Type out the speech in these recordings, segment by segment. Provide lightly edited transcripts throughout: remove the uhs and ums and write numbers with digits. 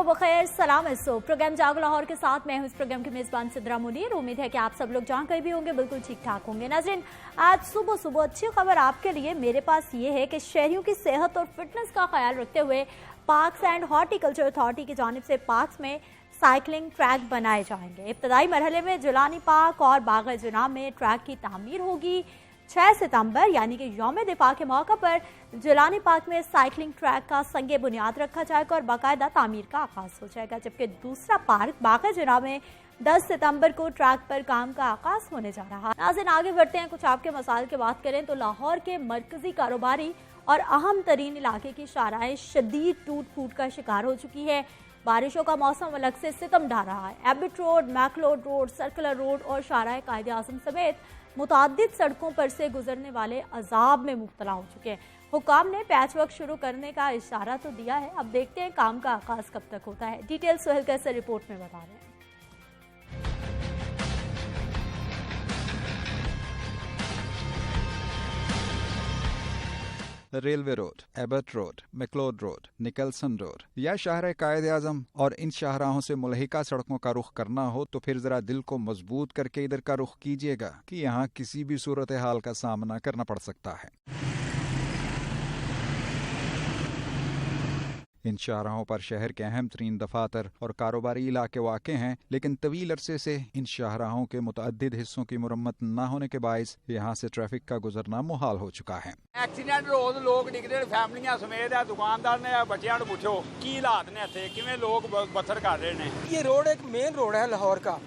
बखैर, सलाम प्रोग्राम जागो लाहौर के साथ मैं हूं इस प्रोग्राम की मेजबान सिद्रा मुनीर। उम्मीद है कि आप सब लोग जहां कहीं भी होंगे बिल्कुल ठीक ठाक होंगे। नाज़रीन, आज सुबह सुबह अच्छी खबर आपके लिए मेरे पास ये है कि शहरियों की सेहत और फिटनेस का ख्याल रखते हुए पार्क्स एंड हॉर्टिकल्चर अथॉरिटी की जानिब से पार्क्स में साइकिलिंग ट्रैक बनाए जाएंगे। इब्तदाई मरहले में जिलानी पार्क और बाग-ए-जनाब में ट्रैक की तामीर होगी। 6 सितंबर यानी कि यौम दिफा के मौका पर जिलानी पार्क में साइकिलिंग ट्रैक का संगे बुनियाद रखा जाएगा और बाकायदा तामीर का आगाज हो जाएगा, जबकि दूसरा पार्क बाग-ए-जनाब में 10 सितंबर को ट्रैक पर काम का आगाज होने जा रहा है। नाज़रीन, आगे बढ़ते हैं। कुछ आपके मसाइल की बात करें तो लाहौर के मरकजी कारोबारी और अहम तरीन इलाके की शाहराहें शदीद टूट फूट का शिकार हो चुकी है। बारिशों का मौसम अलग से सितम ढा रहा है। Abbott road, McLeod road, circular road और शाहराह कायदे आज़म समेत मुतादिद सड़कों पर से गुजरने वाले अजाब में मुब्तला हो चुके हैं। हुकाम ने पैच वर्क शुरू करने का इशारा तो दिया है, अब देखते हैं काम का आगाज कब तक होता है। डिटेल सोहेल कैसे रिपोर्ट में बता रहे हैं। Railway road, Abbott road, McLeod road, Nicholson road या शाहराह कायदे आजम और इन शाहराहों से मुल्हिका सड़कों का रुख करना हो तो फिर जरा दिल को मजबूत करके इधर का रुख कीजिएगा कि यहाँ किसी भी सूरत हाल का सामना करना पड़ सकता है। इन शाहराहों पर शहर के अहम तरीन दफातर और कारोबारी इलाके वाक़े हैं, लेकिन तवील अरसे से इन शाहराहों के मुतअद्दिद हिस्सों की मुरम्मत न होने के बाइस यहाँ से ट्रैफिक का गुजरना मुहाल हो चुका है। एक्सीडेंट रोज लोग डिगदे फैमिलियां समेत है, दुकानदार ने बच्चों को पूछो की हालात ने इत्थे किवें लोग बसर कर रहे हैं। ये रोड एक मेन रोड है लाहौर का,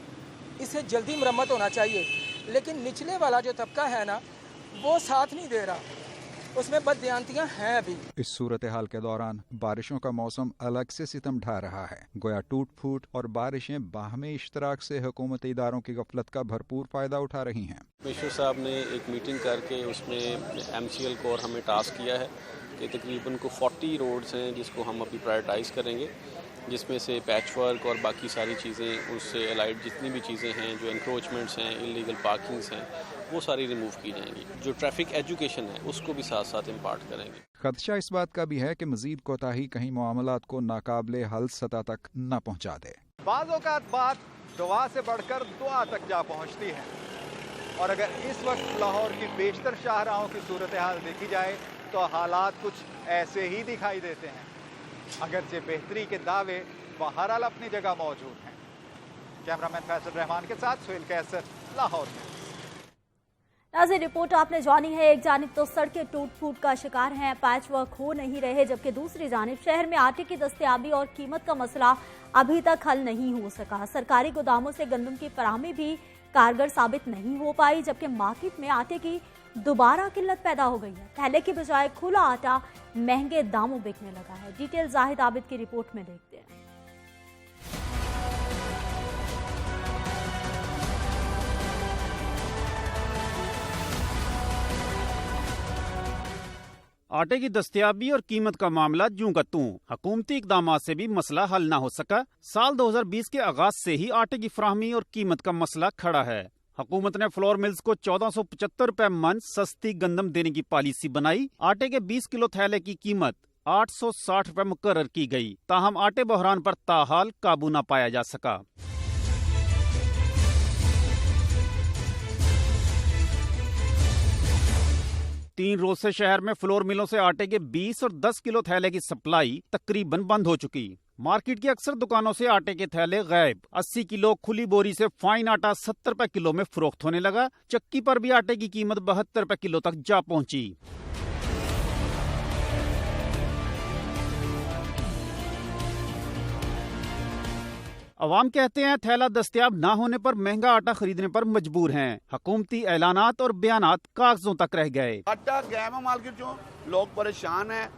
इसे जल्दी मरम्मत होना चाहिए, लेकिन निचले वाला जो तबका है ना वो साथ नहीं दे रहा, उसमें बददियांतियां हैं अभी। इस सूरत हाल के दौरान बारिशों का मौसम अलग से सितम ढा रहा है। गोया टूट फूट और बारिशें बाहमी इश्तराक से हुकूमती इदारों की गफलत का भरपूर फायदा उठा रही हैं। कमिश्नर साहब ने एक मीटिंग करके उसमें MCL को और हमें टास्क किया है कि तकरीबन को 40 रोड्स हैं जिसको हम अभी प्रायोरिटाइज करेंगे, जिसमें से पैच वर्क और बाकी सारी चीज़ें, उससे अलाइड जितनी भी चीज़ें हैं, जो इंक्रोचमेंट्स हैं, इलीगल पार्किंग्स हैं, वो सारी रिमूव की जाएंगी। जो ट्रैफिक एजुकेशन है उसको भी साथ साथ इम्पार्ट करेंगे। खदशा इस बात का भी है कि मजीद कोताही कहीं मामलात को नाकाबिले हल सतह तक न पहुँचा दे। बाज़ औक़ात बात दुआ से बढ़कर दुआ तक जा पहुँचती है, और अगर इस वक्त लाहौर की बेशतर शाहराहों की सूरत हाल देखी जाए तो हालात कुछ ऐसे ही दिखाई देते हैं। अगरचे बेहतरी के दावे बहरहाल अपनी जगह मौजूद हैं। कैमरामैन फैसल रहमान के साथ सोहेल कैसर, लाहौर में। नाज़रीन, रिपोर्ट आपने जानी है। एक जानिब तो सड़कें टूट फूट का शिकार हैं, पैच वर्क हो नहीं रहे, जबकि दूसरी जानिब शहर में आटे की दस्तयाबी और कीमत का मसला अभी तक हल नहीं हो सका। सरकारी गोदामों से गंदम की फराहमी भी कारगर साबित नहीं हो पाई, जबकि मार्केट में आटे की दोबारा किल्लत पैदा हो गई है। पहले की बजाय खुला आटा महंगे दामों बिकने लगा है। डिटेल जाहिद आबिद की रिपोर्ट में देखते हैं। आटे की दस्तयाबी और कीमत का मामला जूं का तूं, हुकूमती इकदामात से भी मसला हल न हो सका। साल 2020 के आगाज से ही आटे की फराहमी और कीमत का मसला खड़ा है। हुकूमत ने फ्लोर मिल्स को 1475 रुपए मन सस्ती गंदम देने की पॉलिसी बनाई। आटे के 20 किलो थैले की कीमत 860 रुपए मुकर्रर की गई, ताहम आटे बहरान पर ताहाल काबू न पाया जा सका। तीन रोज से शहर में फ्लोर मिलों से आटे के 20 और 10 किलो थैले की सप्लाई तकरीबन बंद हो चुकी। मार्केट की अक्सर दुकानों से आटे के थैले गायब। 80 किलो खुली बोरी से फाइन आटा 70 रुपए किलो में फरोख्त होने लगा। चक्की पर भी आटे की कीमत 72 रुपए किलो तक जा पहुंची। अवाम कहते हैं थैला दस्तयाब ना होने पर महंगा आटा खरीदने पर मजबूर हैं। हुकूमती ऐलानात और बयानात कागजों तक रह गए। आटा गया है मार्केट चो, लोग परेशान है।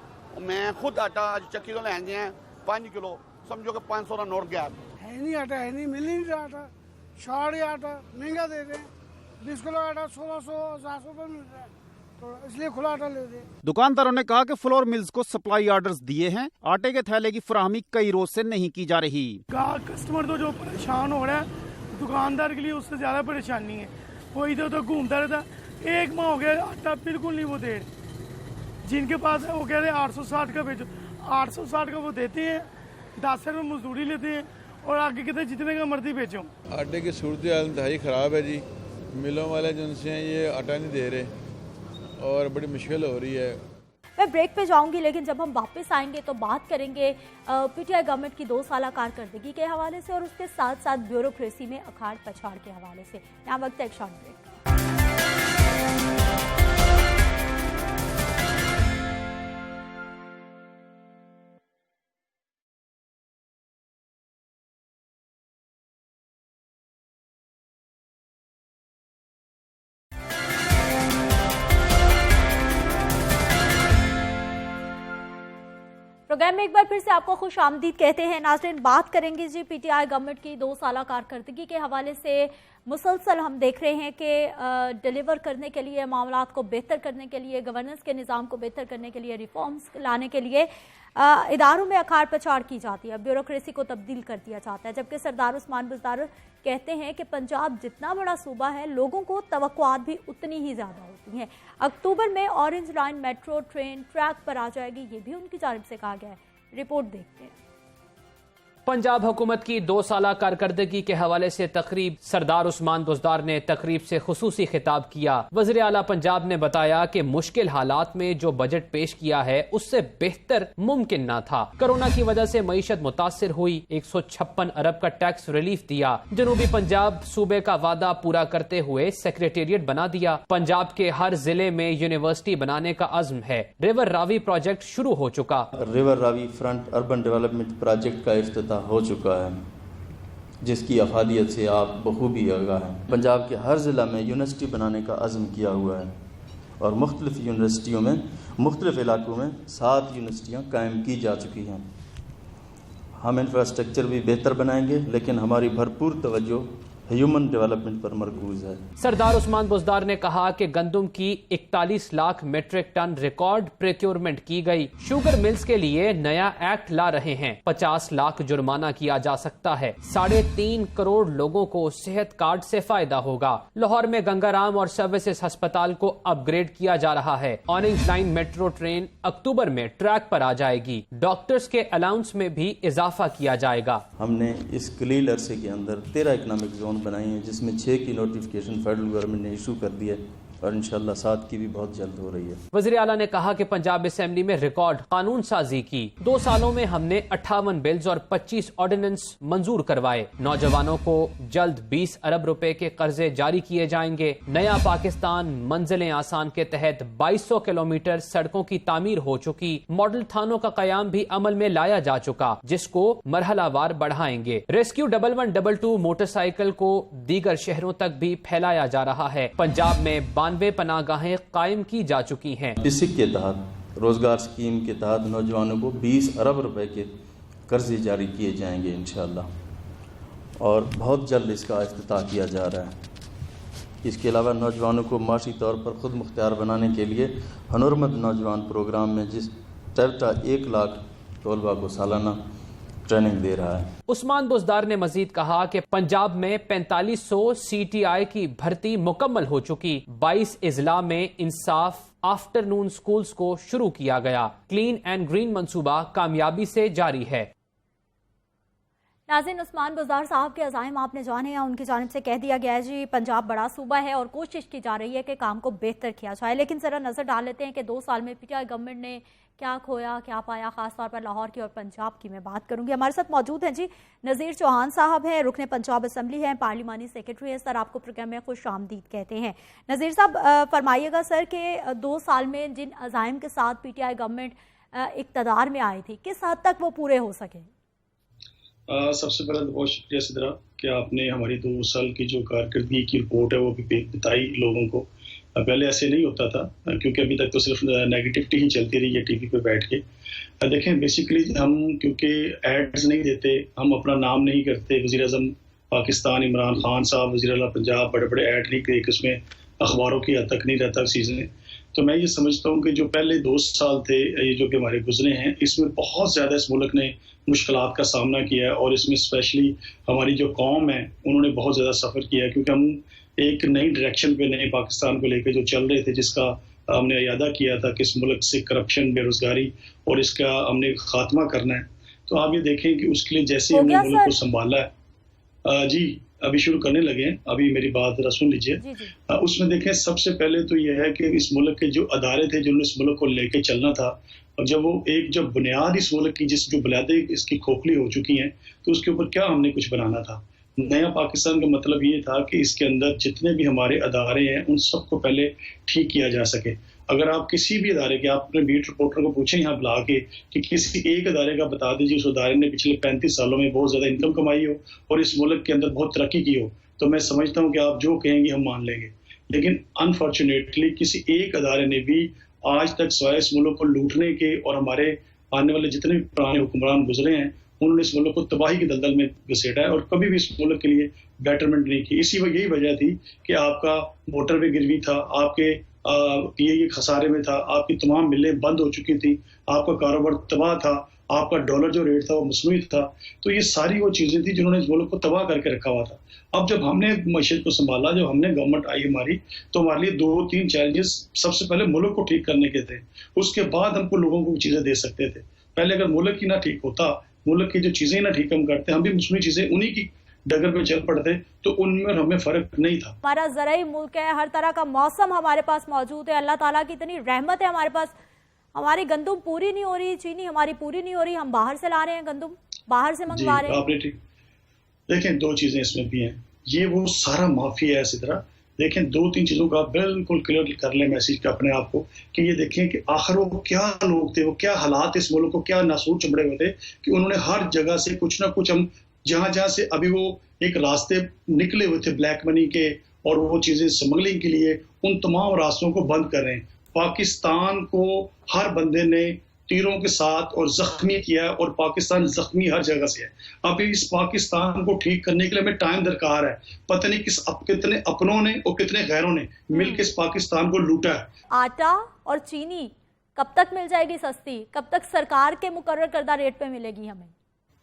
मैं खुद आटा आज चक्की तो लेंगे हैं 5 किलो, समझो कि 500 का नोट गया है। नहीं आटा है, नहीं मिल नहीं रहा आटा, शाड़ी आटा महंगा दे रहे हैं। 20 किलो आटा 1600-1700 रुपए मिल रहा है, तो इसलिए खुला आटा ले दे। दुकानदारों ने कहा कि फ्लोर मिल्स को सप्लाई ऑर्डर्स दिए हैं, आटे के थैले की फराहमी कई रोज से नहीं की जा रही। कस्टमर तो जो परेशान हो रहा है, दुकानदार के लिए उससे ज्यादा परेशानी है। वो इधर उधर घूमता रहता, 1 माह हो गया आटा बिल्कुल नहीं वो दे रहे। जिनके पास है वो कह रहे हैं 860 का भेजो, 860 का वो देते हैं, 10 रुपये मजदूरी लेते हैं और आगे कहते हैं जितने का मर्जी बेचो। आटे की सूरत हाल इंतहाई ख़राब है जी। मिलों वाले जो उनसे हैं ये आटा नहीं दे रहे और बड़ी मुश्किल हो रही है। मैं ब्रेक पे जाऊंगी, लेकिन जब हम वापस आएंगे तो बात करेंगे पीटीआई गवर्नमेंट की 2 साल कारकर्दगी के हवाले से और उसके साथ साथ ब्यूरोक्रेसी में अखाड़ पछाड़ के हवाले से। यहाँ वक्त है एक शॉर्ट ब्रेक। प्रोग्राम में एक बार फिर से आपको खुश आमदीद कहते हैं। नाज़रीन, बात करेंगे जी पीटीआई गवर्नमेंट की 2 साल कारकर्दगी के हवाले से। मुसलसल हम देख रहे हैं कि डिलीवर करने के लिए, मामलात को बेहतर करने के लिए, गवर्नेंस के निज़ाम को बेहतर करने के लिए, रिफॉर्म्स लाने के लिए इदारों में अखाड़ पछाड़ की जाती है, ब्यूरोक्रेसी को तब्दील कर दिया जाता है। जबकि सरदार उस्मान बुज़दार कहते हैं कि पंजाब जितना बड़ा सूबा है, लोगों को तवक्कुआत भी उतनी ही ज़्यादा होती हैं। अक्टूबर में orange line metro train track पर आ जाएगी, ये भी उनकी जानिब से कहा गया है। रिपोर्ट देखते हैं। पंजाब हुकूमत की 2 साल कारकर्दगी के हवाले से तकरीब। सरदार उस्मान बुज़दार ने तकरीब से खुसूसी खिताब किया। वज़ीर आला पंजाब ने बताया कि मुश्किल हालात में जो बजट पेश किया है उससे बेहतर मुमकिन न था। कोरोना की वजह से मईशत मुतासिर हुई, 156 अरब का टैक्स रिलीफ दिया। जनूबी पंजाब सूबे का वादा पूरा करते हुए सेक्रेटेरिएट बना दिया। पंजाब के हर जिले में यूनिवर्सिटी बनाने का अज़्म है। रिवर रावी प्रोजेक्ट शुरू हो चुका। River Ravi front urban development project का इफ्तिताह हो चुका है, जिसकी अफादियत से आप बखूबी आगाह हैं। पंजाब के हर ज़िला में यूनिवर्सिटी बनाने का अज़्म किया हुआ है और मुख्तलिफ यूनिवर्सिटियों में, मुख्तलिफ इलाकों में 7 यूनिवर्सिटियाँ कायम की जा चुकी हैं। हम इंफ्रास्ट्रक्चर भी बेहतर बनाएंगे, लेकिन हमारी भरपूर तवज्जो ह्यूमन डेवलपमेंट पर मरकूज है। सरदार उस्मान बुज़दार ने कहा कि गंदम की 41 lakh metric ton record procurement की गई। शुगर मिल्स के लिए नया एक्ट ला रहे हैं। 50 लाख जुर्माना किया जा सकता है। 3.5 करोड़ लोगों को सेहत कार्ड से फायदा होगा। लाहौर में गंगाराम और सर्विसेज अस्पताल को अपग्रेड किया जा रहा है। ऑरेंज लाइन मेट्रो ट्रेन अक्टूबर में ट्रैक पर आ जाएगी। डॉक्टर्स के अलाउंस में भी इजाफा किया जाएगा। हमने इस कलील अरसे के अंदर 13 इकनॉमिक जोन बनाई है, जिसमें 6 की नोटिफिकेशन फेडरल गवर्नमेंट ने इशू कर दिया है और इंशाल्लाह 7 की भी बहुत जल्द हो रही है। वज़ीर आला ने कहा कि पंजाब असेंबली में रिकॉर्ड कानून साजी की। 2 सालों में हमने 58 बिल्स और 25 ऑर्डिनेंस मंजूर करवाए। नौजवानों को जल्द 20 अरब रुपए के कर्जे जारी किए जाएंगे। नया पाकिस्तान मंजिलें आसान के तहत 2200 किलोमीटर सड़कों की तामीर हो चुकी। मॉडल थानों का कयाम भी अमल में लाया जा चुका, जिसको मरहलावार बढ़ाएंगे। रेस्क्यू 1112 मोटरसाइकिल को दीगर शहरों तक भी फैलाया जा रहा है। पंजाब में 92 पनागाहें कायम की जा चुकी हैं। इसी के तहत रोजगार स्कीम के तहत नौजवानों को 20 अरब रुपए के कर्जे जारी किए जाएंगे इंशाअल्लाह, और बहुत जल्द इसका इफ्तिताह किया जा रहा है। इसके अलावा नौजवानों को माशी तौर पर खुद मुख्तियार बनाने के लिए हनूरमंद नौजवान प्रोग्राम में जिस टैबटा 1 लाख तलबा को सालाना ट्रेनिंग दे रहा है। उस्मान बुज़दार ने मजीद कहा कि पंजाब में 4500 CTI की भर्ती मुकम्मल हो चुकी। 22 इजला में इंसाफ आफ्टरनून स्कूल्स को शुरू किया गया। क्लीन एंड ग्रीन मंसूबा कामयाबी से जारी है। नाज़रीन, उस्मान बुज़दार साहब के अज़ाइम आपने जाने हैं, उनकी जानिब से कह दिया गया है जी पंजाब बड़ा सूबा है और कोशिश की जा रही है कि काम को बेहतर किया जाए। लेकिन ज़रा नज़र डाल लेते हैं कि 2 साल में पीटीआई गवर्नमेंट ने क्या खोया, क्या पाया, खासतौर पर लाहौर की और पंजाब की मैं बात करूंगी। हमारे साथ मौजूद हैं जी नज़ीर चौहान साहब हैं, रुकने पंजाब असम्बली हैं, पार्लिमानी सेक्रेटरी हैं। सर, आपको प्रोग्राम में खुश आमदीद कहते हैं। नज़ीर साहब, फरमाइएगा सर कि 2 साल में जिन अज़ाइम के साथ पीटीआई गवर्नमेंट इक़्तिदार में आई थी, किस हद तक वो पूरे हो सके? सबसे पहले तो बहुत शुक्रिया सिद्रा कि आपने हमारी 2 साल की जो कारकर्दगी की रिपोर्ट है वो भी बताई लोगों को। पहले ऐसे नहीं होता था, क्योंकि अभी तक तो सिर्फ नेगेटिविटी ही चलती रही है टीवी पे बैठ के। देखें, बेसिकली हम क्योंकि एड्स नहीं देते, हम अपना नाम नहीं करते। वज़ीर आज़म पाकिस्तान इमरान खान साहब, वज़ीर आला पंजाब बड़े बड़े ऐड नहीं करे, उसमें अखबारों की हद तक नहीं रहता चीज़ें। तो मैं ये समझता हूँ कि जो पहले 2 साल थे ये जो कि हमारे गुजरे हैं, इसमें बहुत ज़्यादा इस मुल्क ने मुश्किलात का सामना किया है, और इसमें स्पेशली हमारी जो कौम है उन्होंने बहुत ज़्यादा सफ़र किया है, क्योंकि हम एक नई डायरेक्शन पे नए पाकिस्तान को लेकर जो चल रहे थे, जिसका हमने इरादा किया था कि इस मुल्क से करप्शन, बेरोज़गारी और इसका हमने खात्मा करना है। तो आप ये देखें कि उसके लिए जैसे हमने मुल्क को संभाला है, जी अभी शुरू करने लगे हैं, अभी मेरी बात जरा सुन लीजिए। उसमें देखें सबसे पहले तो ये है कि इस मुल्क के जो अदारे थे जिन्होंने इस मुल्क को लेके चलना था, और जब बुनियाद इस मुल्क की जो बुनियादें इसकी खोखली हो चुकी हैं, तो उसके ऊपर क्या हमने कुछ बनाना था। नया पाकिस्तान का मतलब ये था कि इसके अंदर जितने भी हमारे अदारे हैं उन सबको पहले ठीक किया जा सके। अगर आप किसी भी अदारे के, आप अपने बीट रिपोर्टर को पूछें यहाँ बुला के कि किसी एक अदारे का बता दीजिए उस अदारे ने पिछले 35 सालों में बहुत ज्यादा इनकम कमाई हो और इस मुल्क के अंदर बहुत तरक्की की हो, तो मैं समझता हूँ कि आप जो कहेंगे हम मान लेंगे। लेकिन अनफॉर्चुनेटली किसी एक अदारे ने भी आज तक सिवाय इस मुल्क को लूटने के और हमारे आने वाले जितने भी पुराने हुक्मरान गुजरे हैं उन्होंने इस मुल्क को तबाही के दलदल में घसीटा है और कभी भी इस मुल्क के लिए बेटरमेंट नहीं की। यही वजह थी कि आपका मोटरवे गिरवी था, आपके पीए खसारे में था, आपकी तमाम मिलें बंद हो चुकी थी, आपका कारोबार तबाह था, आपका डॉलर जो रेट था वो मसनूई था। तो ये सारी वो चीजें थी जिन्होंने इस मुल्क को तबाह करके रखा हुआ था। अब जब हमने मईशत को संभाला, जब हमने गवर्नमेंट आई हमारी, तो हमारे लिए 2-3 चैलेंजेस सबसे पहले मुल्क को ठीक करने के थे, उसके बाद हमको लोगों को चीजें दे सकते थे। पहले अगर मुल्क ही ना ठीक होता, मुल्क की जो चीजें ना ठीक हम करते, हम भी मसनूई चीजें उन्हीं की डगर पे चल पड़ते, तो उनमें हमें फर्क नहीं था। हमारा ज़राई मुल्क है, हर तरह का मौसम हमारे पास मौजूद है, अल्लाह ताला की इतनी रहमत है हमारे पास। हमारी गंदुम पूरी नहीं हो रही, चीनी हमारी पूरी नहीं हो रही, हम बाहर से ला रहे हैं, गंदुम बाहर से मंगवा रहे हैं। आपने ठीक देखें, 2 चीजें इसमें भी हैं, ये वो सारा माफिया है। इसी तरह देखें 2-3 चीजों का बिल्कुल क्लियर कर लें मैसेज का अपने आप को कि ये देखें कि आखिर वो क्या लोग थे, वो क्या हालात इस मुल्क को क्या नासूर चमड़े हुए थे कि उन्होंने हर जगह से कुछ ना कुछ, हम जहां से अभी वो एक रास्ते निकले हुए थे ब्लैक मनी के और वो चीजें स्मगलिंग के लिए, उन तमाम रास्तों को बंद कर रहे हैं। पाकिस्तान को हर बंदे ने तीरों के साथ और जख्मी किया है और पाकिस्तान जख्मी हर जगह से है। अभी इस पाकिस्तान को ठीक करने के लिए हमें टाइम दरकार है। पता नहीं कितने अपनों ने और कितने गैरों ने मिलकर इस पाकिस्तान को लूटा है। आटा और चीनी कब तक मिल जाएगी सस्ती, कब तक सरकार के मुकर्रर करदा रेट पे मिलेगी हमें?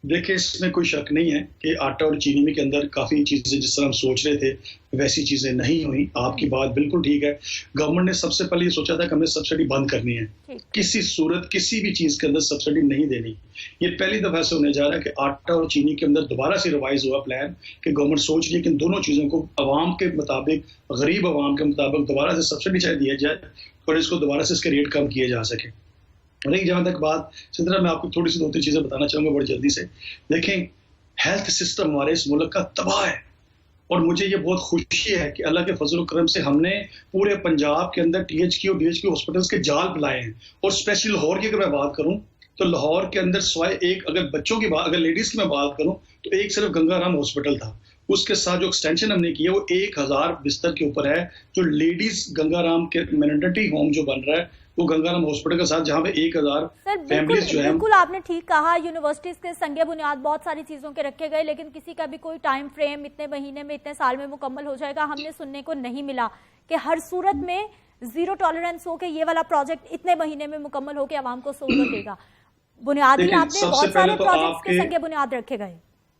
देखिए, इसमें कोई शक नहीं है कि आटा और चीनी में के अंदर काफी चीजें जिस तरह हम सोच रहे थे वैसी चीजें नहीं हुई। आपकी बात बिल्कुल ठीक है। गवर्नमेंट ने सबसे पहले ये सोचा था कि हमें सब्सिडी बंद करनी है, किसी सूरत किसी भी चीज के अंदर सब्सिडी नहीं देनी। ये पहली दफा से होने जा रहा है कि आटा और चीनी के अंदर दोबारा से रिवाइज हुआ प्लान कि गवर्नमेंट सोच रही है कि इन दोनों चीजों को अवाम के मुताबिक, गरीब अवाम के मुताबिक दोबारा से सब्सिडी चाहे दिया जाए और इसको दोबारा से इसके रेट कम किए जा सके। नहीं, जहां तक बात सिंधरा, मैं आपको थोड़ी सी 2-3 चीजें बताना चाहूंगा बड़ी जल्दी से। देखें, हेल्थ सिस्टम हमारे इस मुल्क का तबाह है और मुझे ये बहुत खुशी है कि अल्लाह के फजल करम से हमने पूरे पंजाब के अंदर THQ और DHQ हॉस्पिटल्स के जाल बुलाए हैं। और स्पेशली लाहौर की अगर मैं बात करूं तो लाहौर के अंदर सिवाय एक, अगर बच्चों की बात, अगर लेडीज की मैं बात करूं तो एक सिर्फ गंगाराम हॉस्पिटल था। उसके साथ जो एक्सटेंशन हमने किया वो 1000 बिस्तर के ऊपर है। जो लेडीज गंगाराम के मैटरनिटी होम जो बन रहा है वो गंगाराम हॉस्पिटल के साथ, जहां पे 1000 फैमिलीज जो है। बिल्कुल आपने ठीक कहा, यूनिवर्सिटीज के संगे बुनियाद बहुत सारी चीजों के रखे गए, लेकिन किसी का भी कोई टाइम फ्रेम इतने महीने में, इतने साल में मुकम्मल हो जाएगा, हमने सुनने को नहीं मिला कि हर सूरत में जीरो टॉलरेंस हो के ये वाला प्रोजेक्ट इतने महीने में मुकम्मल होकर आवाम को सहूलत देगा। बुनियादी आपने बहुत सारे प्रोजेक्ट्स के संगे बुनियाद रखे गए।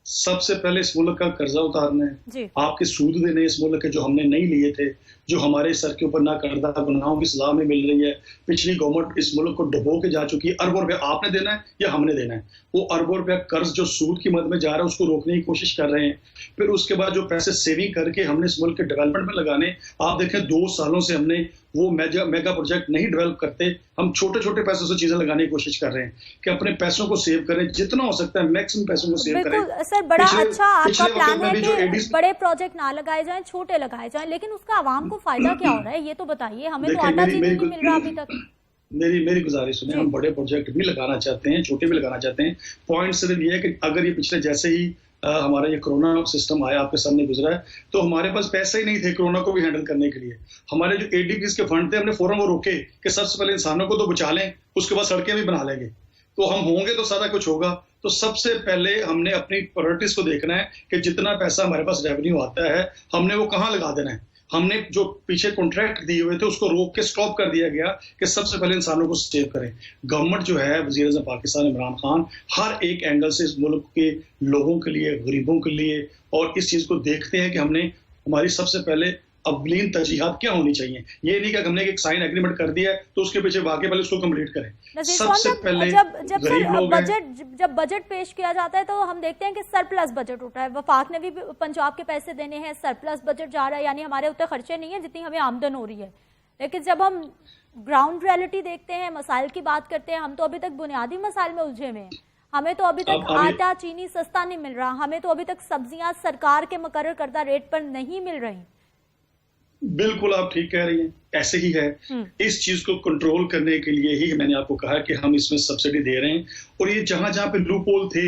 सबसे पहले इस मुल्क का कर्जा उतारना है, आपके सूद देने इस मुल्क के जो हमने नहीं लिए थे, जो हमारे सर के ऊपर ना करदा गुनाहों की सजा में मिल रही है। पिछली गवर्नमेंट इस मुल्क को डुबो के जा चुकी है। अरबों रुपया आपने देना है या हमने देना है। वो अरबों रुपया कर्ज जो सूद की मद में जा रहा है उसको रोकने की कोशिश कर रहे हैं। फिर उसके बाद जो पैसे सेविंग करके हमने इस मुल्क के डेवलपमेंट में लगाने, आप देखें 2 सालों से हमने वो मेगा प्रोजेक्ट नहीं डेवलप करते, हम छोटे छोटे पैसों से चीजें लगाने की कोशिश कर रहे हैं कि अपने पैसों को सेव करें, जितना हो सकता है मैक्सिमम पैसों को सेव करें। सर, बड़ा अच्छा आपका प्लान है कि बड़े प्रोजेक्ट ना लगाए जाएं, छोटे लगाए जाएं, लेकिन उसका आवाम को फायदा क्या हो रहा है ये तो बताइए। हमें तो आटा चीनी नहीं मिल रहा अभी तक। मेरी गुजारिश सुनिए, हम बड़े प्रोजेक्ट भी लगाना चाहते हैं, छोटे भी लगाना चाहते हैं। पॉइंट सिर्फ ये है कि अगर ये पिछले जैसे ही हमारा ये कोरोना सिस्टम आया, आपके सामने गुजरा है, तो हमारे पास पैसे ही नहीं थे कोरोना को भी हैंडल करने के लिए। हमारे जो ADPs के फंड थे, हमने फौरन वो रोके कि सबसे पहले इंसानों को तो बचा लें, उसके बाद सड़कें भी बना लेंगे, तो हम होंगे तो सारा कुछ होगा। तो सबसे पहले हमने अपनी प्रायोरिटीज को देखना है कि जितना पैसा हमारे पास रेवेन्यू आता है हमने वो कहाँ लगा देना है। हमने जो पीछे कॉन्ट्रैक्ट दिए हुए थे उसको रोक के स्टॉप कर दिया गया कि सबसे पहले इंसानों को सेव करें। गवर्नमेंट जो है, वज़ीर आज़म पाकिस्तान इमरान खान, हर एक एंगल से इस मुल्क के लोगों के लिए, गरीबों के लिए, और इस चीज को देखते हैं कि हमने हमारी सबसे पहले अवलीन तरजीहात क्या होनी चाहिए। ये नहीं कि हमने एक साइन एग्रीमेंट कर दिया है तो उसके पीछे वाकई पहले उसको कंप्लीट करें। सबसे पहले जब बजट पेश किया जाता है तो हम देखते हैं कि सरप्लस बजट उठा है। वफाक ने भी पंजाब के पैसे देने हैं, सरप्लस बजट जा रहा है, यानी हमारे उतने खर्चे नहीं है जितनी हमें आमदन हो रही है। लेकिन जब हम ग्राउंड रियलिटी देखते हैं, मसाइल की बात करते हैं, हम तो अभी तक बुनियादी मसाइल में उलझे हुए हैं। हमें तो अभी तक आटा चीनी सस्ता नहीं मिल रहा, हमें तो अभी तक सब्जियां सरकार के मुकर्रर करदा रेट पर नहीं मिल रही। बिल्कुल आप ठीक कह रही हैं, ऐसे ही है। इस चीज को कंट्रोल करने के लिए ही मैंने आपको कहा कि हम इसमें सब्सिडी दे रहे हैं। और ये जहां जहां पे लूपहोल थे,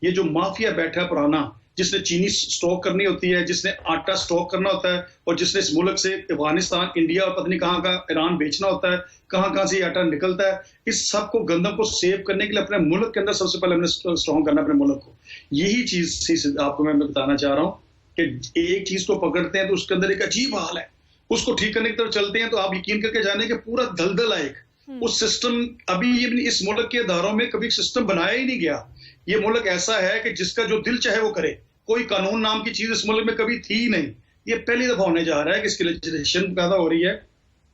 ये जो माफिया बैठा पुराना, जिसने चीनी स्टॉक करनी होती है, जिसने आटा स्टॉक करना होता है, और जिसने इस मुल्क से अफगानिस्तान, इंडिया और पता नहीं कहाँ का ईरान बेचना होता है, कहाँ से आटा निकलता है, इस सब को गंदम को सेव करने के लिए अपने मुल्क के अंदर सबसे पहले हमने स्ट्रॉन्ग करना अपने मुल्क को। यही चीज आपको मैं बताना चाह रहा हूँ कि एक चीज को पकड़ते हैं तो उसके अंदर एक अजीब हाल है, उसको ठीक करने की तरफ चलते हैं तो आप यकीन करके जाने कि पूरा दलदल आएगा। उस सिस्टम अभी ये इस मुल्क के इदारों में कभी सिस्टम बनाया ही नहीं गया। ये मुल्क ऐसा है कि जिसका जो दिल चाहे वो करे, कोई कानून नाम की चीज इस मुल्क में कभी थी ही नहीं। ये पहली दफा होने जा रहा है कि इसकी लेजिस्लेशन पैदा हो रही है,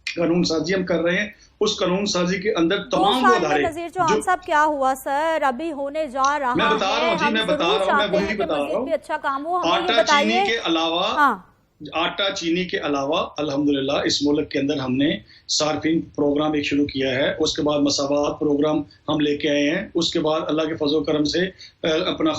कानून साजी हम कर रहे हैं। उस कानून साजी के अंदर तमाम वो अदारे जो सब क्या हुआ सर अभी होने जा रहा है, मैं बता रहा हूँ जी, मैं बता रहा हूँ, मैं वही बता रहा हूँ। अच्छा काम हो, आटा चीनी के अलावा आटा चीनी के अलावा अल्हम्दुलिल्लाह इस मुल्क के अंदर हमने सार्फिन प्रोग्राम एक शुरू किया है। उसके बाद मसावात प्रोग्राम हम लेके आए हैं। उसके बाद अल्लाह के फजल करम से अपना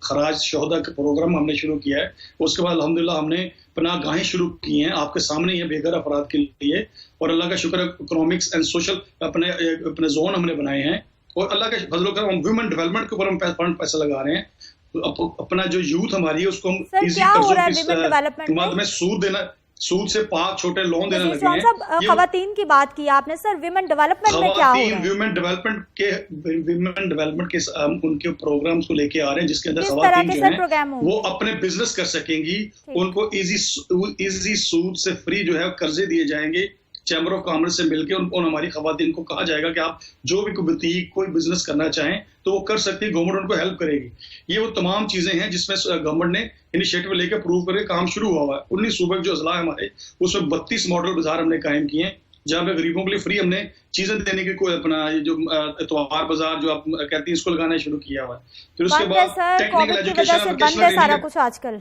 खराज शोहदा का प्रोग्राम हमने शुरू किया है। उसके बाद अल्हम्दुलिल्लाह हमने पनाहगाहें शुरू की हैं, आपके सामने ये बेघर अफराद के लिए। और अल्लाह का शुक्र, इकोनॉमिक्स एंड सोशल अपने जोन हमने बनाए हैं। और अल्लाह के फजल करम वुमेन डेवलपमेंट के ऊपर हम फंड पैसा लगा रहे हैं। अपना जो यूथ हमारी है उसको हम इजी कर्जों में सूद से पाक छोटे लोन देने लगे हैं। खवातीन की बात की आपने सर, विमेन डेवलपमेंट में क्या हो रहा है? विमेन डेवलपमेंट के उनके प्रोग्राम्स को लेके आ रहे हैं, जिसके अंदर खवातीन जो है वो अपने बिजनेस कर सकेंगी। उनको इजी सूद से फ्री जो है कर्जे दिए जाएंगे। चैम्बर ऑफ कॉमर्स से मिलकर उन हमारी खवातीन को कहा जाएगा कि आप जो भी कोई बिजनेस करना चाहें तो वो कर सकती है, गवर्नमेंट उनको हेल्प करेगी। ये वो तमाम चीजें हैं जिसमें गवर्नमेंट ने इनिशिएटिव लेकर प्रूव करके काम शुरू हुआ हुआ है। 19 सूबे जो अजला है हमारे, उसमें 32 मॉडल बाजार हमने कायम किए हैं, जहाँ पे गरीबों के लिए फ्री हमने चीजें देने की कोई अपना जो इतवार बाजार जो आप कहते हैं इसको लगाना शुरू किया हुआ है। फिर उसके बाद टेक्निकल एजुकेशन, आजकल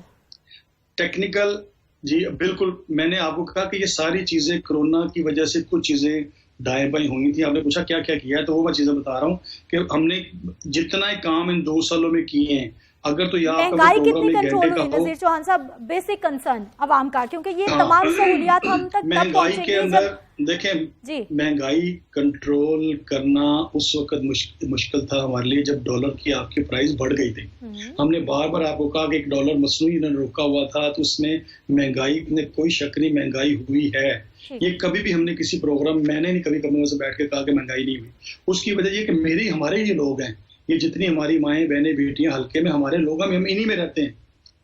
टेक्निकल जी बिल्कुल, मैंने आपको कहा कि ये सारी चीजें कोरोना की वजह से कुछ चीजें दाएं बाएं हुई थी। आपने पूछा क्या क्या किया है, तो वो मैं चीजें बता रहा हूँ कि हमने जितना काम इन 2 सालों में किए हैं, अगर तो महंगाई कितनी कंट्रोल हुई नजीर चौहान साहब? बेसिक कंसर्न अवाम का, क्योंकि ये तमाम सहूलियात हम तक महंगाई के अंदर देखें, महंगाई कंट्रोल करना उस वक्त मुश्किल था हमारे लिए जब डॉलर की आपकी प्राइस बढ़ गई थी। हमने बार बार आपको कहा कि $1 मसनूई रुका हुआ था, तो उसमें महंगाई में कोई शक नहीं, महंगाई हुई है। ये कभी भी हमने किसी प्रोग्राम, मैंने नहीं कभी कमरों से बैठ के कहा कि महंगाई नहीं हुई। उसकी वजह ये कि हमारे ये लोग हैं, ये जितनी हमारी माएँ बहनें बेटियां हल्के में हमारे लोग हम इन्हीं में रहते हैं।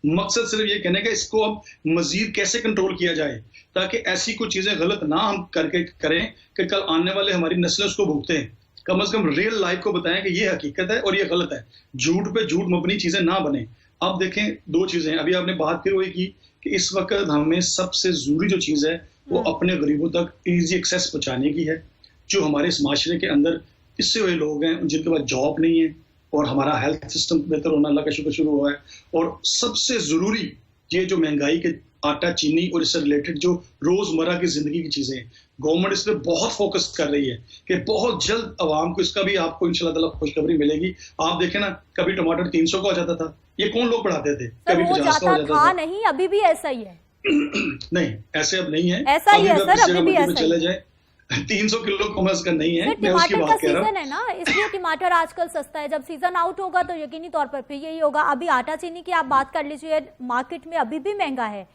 मकसद सिर्फ ये कहने का इसको अब मजीद कैसे कंट्रोल किया जाए, ताकि ऐसी कुछ चीजें गलत ना हम करके करें कि कल आने वाले हमारी नस्लें उसको भुगतें। कम से कम रियल लाइफ को बताएं कि ये हकीकत है और ये गलत है, झूठ पे झूठ मबनी चीजें ना बने। अब देखें 2 चीजें, अभी आपने बात फिर वही की कि इस वक्त हमें सबसे जरूरी जो चीज है वो अपने गरीबों तक इजी एक्सेस पहुंचाने की है। जो हमारे इस माशरे के अंदर इससे हुए लोग हैं जिनके पास जॉब नहीं है, और हमारा हेल्थ सिस्टम बेहतर होना अल्लाह का शुक्र शुरू हुआ है। और सबसे जरूरी ये जो महंगाई के आटा चीनी और इससे रिलेटेड जो रोजमर्रा की जिंदगी की चीजें हैं, गवर्नमेंट इस पर बहुत फोकस कर रही है कि बहुत जल्द आवाम को इसका भी आपको इंशाल्लाह ताला खुशखबरी मिलेगी। आप देखें ना, कभी टमाटर 300 का हो जाता था, ये कौन लोग बढ़ाते थे? कभी 50 का हो जाता था। नहीं, अभी भी ऐसा ही है। नहीं, ऐसे अब नहीं है, ऐसा ही है सर, अभी भी ऐसा चले जाए 300 किलो कम का नहीं है। मैं उसकी बात कह रहा हूं। सीजन है ना, इसलिए टमाटर आजकल सस्ता है। जब सीजन आउट होगा तो यकीनी तौर पर फिर यही होगा। अभी आटा चीनी की आप बात कर लीजिए, मार्केट में अभी भी महंगा है।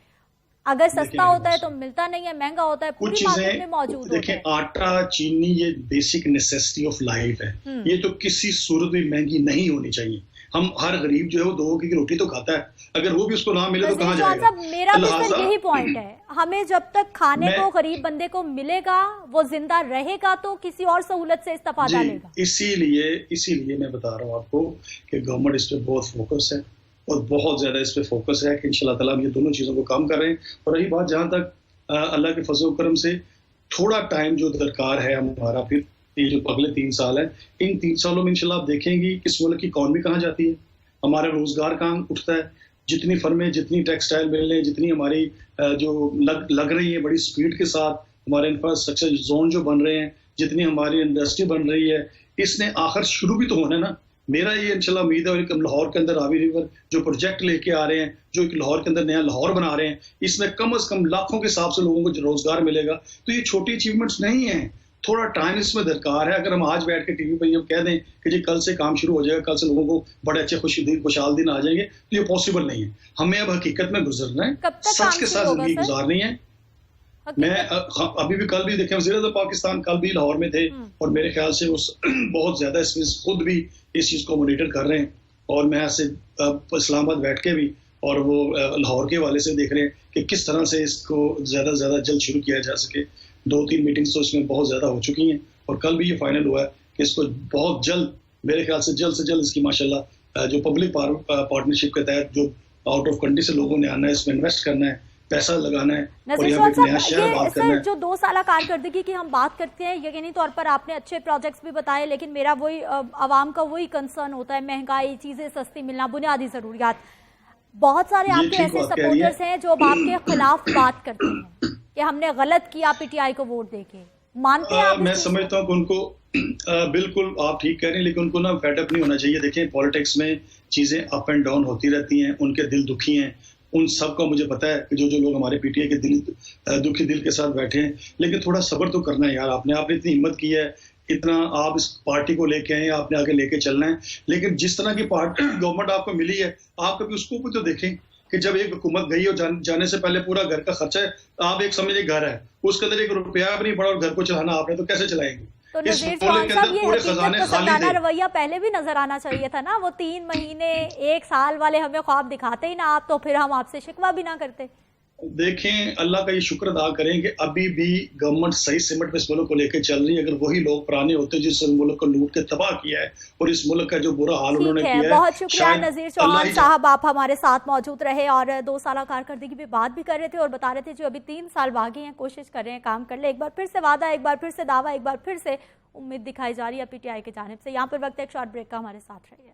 अगर सस्ता होता है तो मिलता नहीं है, महंगा होता है पूरी मार्केट में मौजूद है। देखिए, आटा चीनी ये बेसिक नेसेसिटी ऑफ लाइफ है, ये तो किसी सूरत में महंगी नहीं होनी चाहिए। हम हर गरीब जो है वो 2 वक्त की रोटी तो खाता है, अगर वो भी उसको ना मिले तो कहाँ जाएगा? मेरा भी सर यही पॉइंट है, हमें जब तक खाने को गरीब बंदे को मिलेगा, वो जिंदा रहेगा, तो किसी और सहूलत से इस्तेफादा लेगा। इसीलिए मैं बता रहा हूँ आपको कि गवर्नमेंट इस पर बहुत फोकस है। और बहुत ज़्यादा इस पर फोकस है कि इंशाल्लाह ताला हम ये दोनों चीज़ों को काम कर रहे हैं। और रही बात जहाँ तक अल्लाह के फजल करम से थोड़ा टाइम जो दरकार है हमारा, फिर ये जो अगले 3 साल है, इन 3 सालों में इंशाल्लाह आप देखेंगे कि इस मुल्क की इकॉनमी कहाँ जाती है, हमारा रोजगार कहाँ उठता है, जितनी फर्में, जितनी टेक्सटाइल मिलें, जितनी हमारी जो लग रही है बड़ी स्पीड के साथ, हमारे इंफ्रास्ट्रक्चर जोन जो बन रहे हैं, जितनी हमारी इंडस्ट्री बन रही है, इसने आखिर शुरू भी तो होना है ना। मेरा ये इंशाल्लाह उम्मीद है कि लाहौर के अंदर रावी रिवर जो प्रोजेक्ट लेके आ रहे हैं, जो एक लाहौर के अंदर नया लाहौर बना रहे हैं, इसमें कम से कम लाखों के हिसाब से लोगों को रोजगार मिलेगा। तो ये छोटी अचीवमेंट्स नहीं है, थोड़ा टाइम इसमें दरकार है। अगर हम आज बैठ के टीवी पर ये कह दें कि जी कल से काम शुरू हो जाएगा, कल से लोगों को बड़े अच्छे खुशहाल दिन आ जाएंगे, तो ये पॉसिबल नहीं है। हमें अब हकीकत में गुजरना है, सच के साथ जिंदगी गुजारनी है। मैं अभी भी कल भी देखे वज़ीर-ए-आज़म पाकिस्तान कल भी लाहौर में थे और मेरे ख्याल से उस बहुत ज्यादा इसमें खुद भी इस चीज को मॉनिटर कर रहे हैं। और मैं ऐसे इस्लामाबाद बैठ के भी और वो लाहौर के हवाले से देख रहे हैं कि किस तरह से इसको ज्यादा से ज्यादा जल्द शुरू किया जा सके। 2-3 मीटिंग्स तो इसमें बहुत ज्यादा हो चुकी हैं और कल भी ये फाइनल हुआ है कि इसको बहुत जल्द, मेरे ख्याल से जल्द इसकी माशाल्लाह जो पब्लिक पार्टनरशिप के तहत जो आउट ऑफ कंट्री से लोगों ने आना है, इसमें इन्वेस्ट करना है, पैसा लगाना है और यहाँ पे नया शहर बात करना है। जो 2 साल कारकर्दगी की हम बात करते हैं, यकीनी तौर पर आपने अच्छे प्रोजेक्ट्स भी बताए, लेकिन मेरा वही आवाम का वही कंसर्न होता है, महंगाई, चीजें सस्ती मिलना, बुनियादी जरूरियात। बहुत सारे आपके ऐसे सपोर्टर्स हैं जो आपके खिलाफ बात करते हैं कि हमने गलत किया पीटीआई को वोट देके, मानते हैं आप? मैं समझता हूँ कि उनको बिल्कुल आप ठीक कह रहे हैं, लेकिन उनको ना फेडअप नहीं होना चाहिए। देखें पॉलिटिक्स में चीजें अप एंड डाउन होती रहती हैं, उनके दिल दुखी हैं, उन सब का मुझे पता है कि जो लोग हमारे पीटीआई के दुखी दिल के साथ बैठे हैं, लेकिन थोड़ा सब्र तो करना है यार। आपने इतनी हिम्मत की है, इतना आप इस पार्टी को लेके आए, आपने आगे लेके चलना है, लेकिन जिस तरह की पार्टी गवर्नमेंट आपको मिली है, आप कभी उसको भी तो देखें कि जब एक हुकूमत गई और जाने से पहले पूरा घर का खर्चा है, आप एक समझिए घर है, उसके अंदर 1 रुपया भी नहीं पड़ा और घर को चलाना आपने, तो कैसे चलाएंगे? तो नज़ीर चौहान साहब, ये हकीकत तो सत्ताना रवैया पहले भी नजर आना चाहिए था ना। वो 3 महीने 1 साल वाले हमें ख्वाब दिखाते ही ना आप, तो फिर हम आपसे शिकवा भी ना करते। देखें अल्लाह का ये शुक्र अदा करें कि अभी भी गवर्नमेंट सही सिमट में इस मुल्क को लेकर चल रही है। अगर वही लोग पुराने होते जिस मुल्क को लूट के तबाह किया है और इस मुल्क का जो बुरा हाल उन्होंने किया है। बहुत शुक्रिया नज़ीर चौहान साहब, आप हमारे साथ मौजूद रहे और 2 साल कारकर्दगी की बात भी कर रहे थे और बता रहे थे जो अभी 3 साल बाकी हैं, कोशिश कर रहे हैं, काम कर ले। एक बार फिर से वादा, एक बार फिर से दावा, एक बार फिर से उम्मीद दिखाई जा रही है पीटीआई की जानिब से। यहाँ पर वक्त एक शॉर्ट ब्रेक का, हमारे साथ रहिए।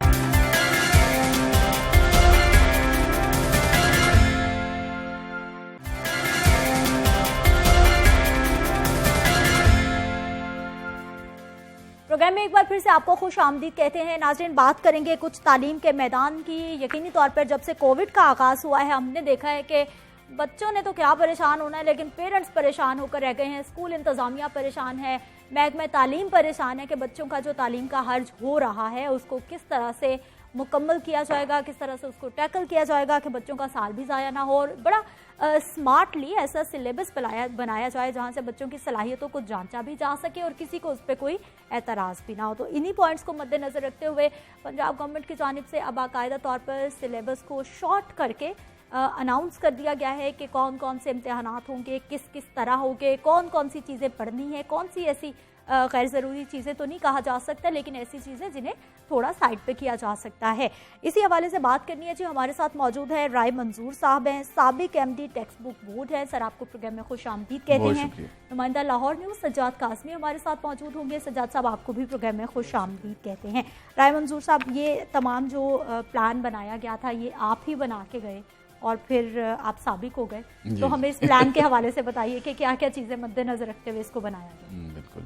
प्रोग्राम में एक बार फिर से आपको खुश आमदीद कहते हैं। नाज़रीन, बात करेंगे कुछ तालीम के मैदान की। यकीनी तौर पर जब से कोविड का आगाज़ हुआ है, हमने देखा है कि बच्चों ने तो क्या परेशान होना है, लेकिन पेरेंट्स परेशान होकर रह गए हैं, स्कूल इंतज़ामिया परेशान है, महकमा तालीम परेशान है कि बच्चों का जो तालीम का हर्ज हो रहा है उसको किस तरह से मुकम्मल किया जाएगा, किस तरह से उसको टैकल किया जाएगा कि बच्चों का साल भी ज़ाया ना हो और बड़ा स्मार्टली ऐसा सिलेबस बनाया जाए जहाँ से बच्चों की सलाहियतों को जांचा भी जा सके और किसी को उस पर कोई एतराज़ भी ना हो। तो इन्हीं पॉइंट्स को मद्देनज़र रखते हुए पंजाब गवर्नमेंट की जानिब से अब बाकायदा तौर पर सिलेबस को शॉर्ट करके अनाउंस कर दिया गया है कि कौन कौन से इम्तिहानात होंगे, किस किस तरह होंगे, कौन कौन सी चीज़ें पढ़नी है, कौन सी ऐसी गैर ज़रूरी चीज़ें तो नहीं कहा जा सकता, लेकिन ऐसी चीज़ें जिन्हें थोड़ा साइड पे किया जा सकता है। इसी हवाले से बात करनी है जी, हमारे साथ मौजूद है राय मंजूर साहब हैं, साबिक MD टेक्स्ट बुक बोर्ड है। सर, आपको प्रोग्राम में खुश आमदीद कहते हैं। नुमाइंदा लाहौर न्यूज़ सज्जाद कासमी हमारे साथ मौजूद होंगे। सज्जाद साहब, आपको भी प्रोग्राम में खुश आमदीद कहते हैं। राय मंजूर साहब, ये तमाम जो प्लान बनाया गया था ये आप ही बना के गए और फिर आप साबिक हो गए, तो हमें इस प्लान के हवाले से बताइए कि क्या क्या चीज़ें मद्देनजर रखते हुए इसको बनाया गया। बिल्कुल,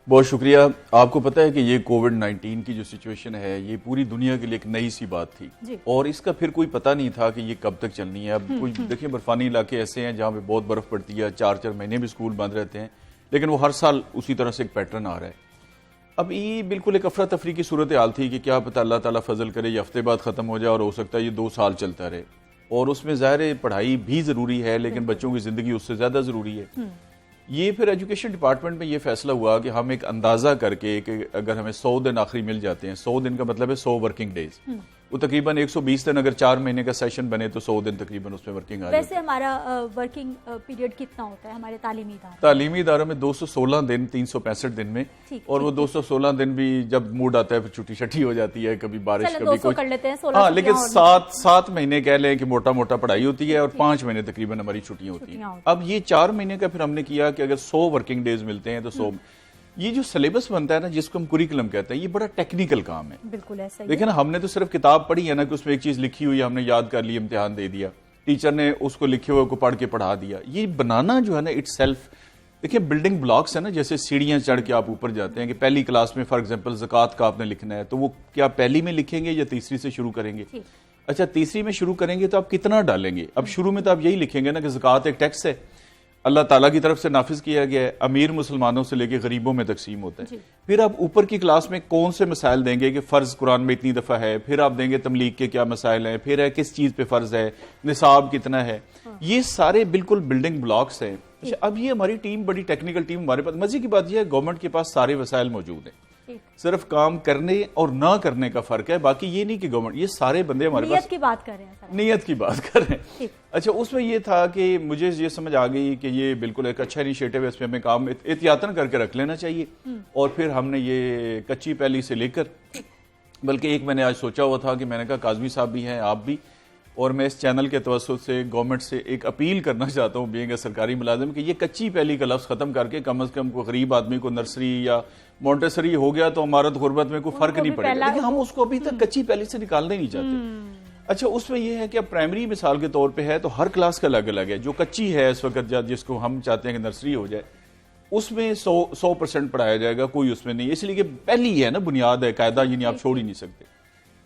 बहुत शुक्रिया। आपको पता है कि ये कोविड-19 की जो सिचुएशन है ये पूरी दुनिया के लिए एक नई सी बात थी और इसका फिर कोई पता नहीं था कि ये कब तक चलनी है। अब कोई देखिए, बर्फानी इलाके ऐसे हैं जहाँ पे बहुत बर्फ पड़ती है, 4-4 महीने भी स्कूल बंद रहते हैं, लेकिन वो हर साल उसी तरह से एक पैटर्न आ रहा है। अब ये बिल्कुल एक अफरा तफरी की सूरत हाल थी कि क्या पता अल्लाह ताला फजल करे ये हफ्ते बाद ख़त्म हो जाए और हो सकता है ये 2 साल चलता रहे। और उसमें ज़ाहिर पढ़ाई भी ज़रूरी है, लेकिन बच्चों की ज़िंदगी उससे ज़्यादा ज़रूरी है। ये फिर एजुकेशन डिपार्टमेंट में ये फैसला हुआ कि हम एक अंदाज़ा करके कि अगर हमें 100 दिन आखिरी मिल जाते हैं, 100 दिन का मतलब है 100 वर्किंग डेज, वो तकरीबन 120 दिन, अगर 4 महीने का सेशन बने तो 100 दिन तकरीबन उसमें वर्किंग आ जाती है। वैसे हमारा वर्किंग पीरियड कितना होता है हमारे तालीमी इदारों में? 216 दिन 365 दिन में, और वो 216 दिन भी जब मूड आता है फिर छुट्टी छठी हो जाती है, कभी बारिश कभी कुछ कर लेते हैं। हाँ, लेकिन 7 महीने कह लें कि मोटा मोटा पढ़ाई होती है और 5 महीने तकरीबन हमारी छुट्टियां होती हैं। अब ये 4 महीने का फिर हमने किया कि अगर 100 वर्किंग डेज मिलते हैं तो 100, ये जो सिलेबस बनता है ना, जिसको हम कुरिकुलम कहते हैं, ये बड़ा टेक्निकल काम है। बिल्कुल ऐसा ही। देखिए ना, हमने तो सिर्फ किताब पढ़ी है ना कि उसमें एक चीज लिखी हुई है, हमने याद कर ली, इम्तिहान दे दिया, टीचर ने उसको लिखे हुए को पढ़ के पढ़ा दिया। ये बनाना जो है ना, इट्स सेल्फ, देखिए बिल्डिंग ब्लॉक्स है ना, जैसे सीढ़ियां चढ़ के आप ऊपर जाते हैं कि पहली क्लास में फॉर एग्जांपल ज़कात का आपने लिखना है, तो वो क्या पहली में लिखेंगे या तीसरी से शुरू करेंगे? अच्छा, तीसरी में शुरू करेंगे तो आप कितना डालेंगे? अब शुरू में तो आप यही लिखेंगे ना कि ज़कात एक टैक्स है, अल्लाह ताला की तरफ से नाफिज किया गया है, अमीर मुसलमानों से लेके गरीबों में तकसीम होता है। फिर आप ऊपर की क्लास में कौन से मसाइल देंगे कि फर्ज कुरान में इतनी दफा है, फिर आप देंगे तमलीग के क्या मसाइल हैं, फिर है किस चीज पे फर्ज है, निसाब कितना है, ये सारे बिल्कुल बिल्डिंग ब्लॉक्स हैं। अच्छा, अब ये हमारी टीम बड़ी टेक्निकल टीम हमारे पास, मजे की बात यह है गवर्नमेंट के पास सारे वसाइल मौजूद हैं, सिर्फ काम करने और ना करने का फर्क है। बाकी ये नहीं कि गवर्नमेंट, ये सारे बंदे हमारे पास नियत की बात कर रहे हैं, नियत की बात कर रहे हैं। अच्छा, उसमें ये था कि मुझे ये समझ आ गई कि ये बिल्कुल एक अच्छा इनिशिएटिव है, इसमें हमें काम एहतियातन करके रख लेना चाहिए। और फिर हमने ये कच्ची पहली से लेकर, बल्कि एक मैंने आज सोचा हुआ था कि मैंने कहा काज़मी साहब भी हैं, आप भी, और मैं इस चैनल के तवज्जुह से गवर्नमेंट से एक अपील करना चाहता हूँ, बीइंग सरकारी मुलाजिम, कि ये कच्ची पहली का लफ्ज़ खत्म करके कम से कम को गरीब आदमी को नर्सरी या मोंटेसरी हो गया तो अमारत गुरबत में कोई फर्क नहीं पड़ेगा, लेकिन हम उसको अभी तक कच्ची पहली से निकालना ही नहीं चाहते। अच्छा, उसमें यह है कि अब प्राइमरी मिसाल के तौर पे है तो हर क्लास का अलग अलग है। जो कच्ची है इस वक्त, जिसको हम चाहते हैं कि नर्सरी हो जाए, उसमें 100% पढ़ाया जाएगा, कोई उसमें नहीं, इसलिए कि पहली है ना, बुनियाद है, कायदा, यानी आप छोड़ ही नहीं सकते।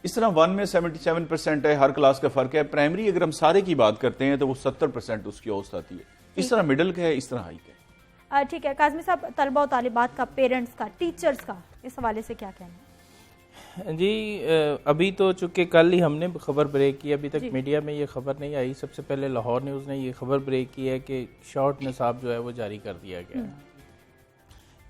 इस तरह 1 में 77% है, हर क्लास का फर्क है। प्राइमरी अगर हम सारे की बात करते हैं तो वो 70% उसकी औसत आती है। इस तरह मिडल का है, इस तरह हाई का है। ठीक है काज़मी साहब, तलबा और तालिबात का, पेरेंट्स का, टीचर्स का, इस हवाले से क्या कहना है? जी, अभी तो चूंकि कल ही हमने खबर ब्रेक की, अभी तक मीडिया में ये खबर नहीं आई। सबसे पहले लाहौर न्यूज़ ने ये खबर ब्रेक की है कि शॉर्ट निसाब जो है वो जारी कर दिया गया है।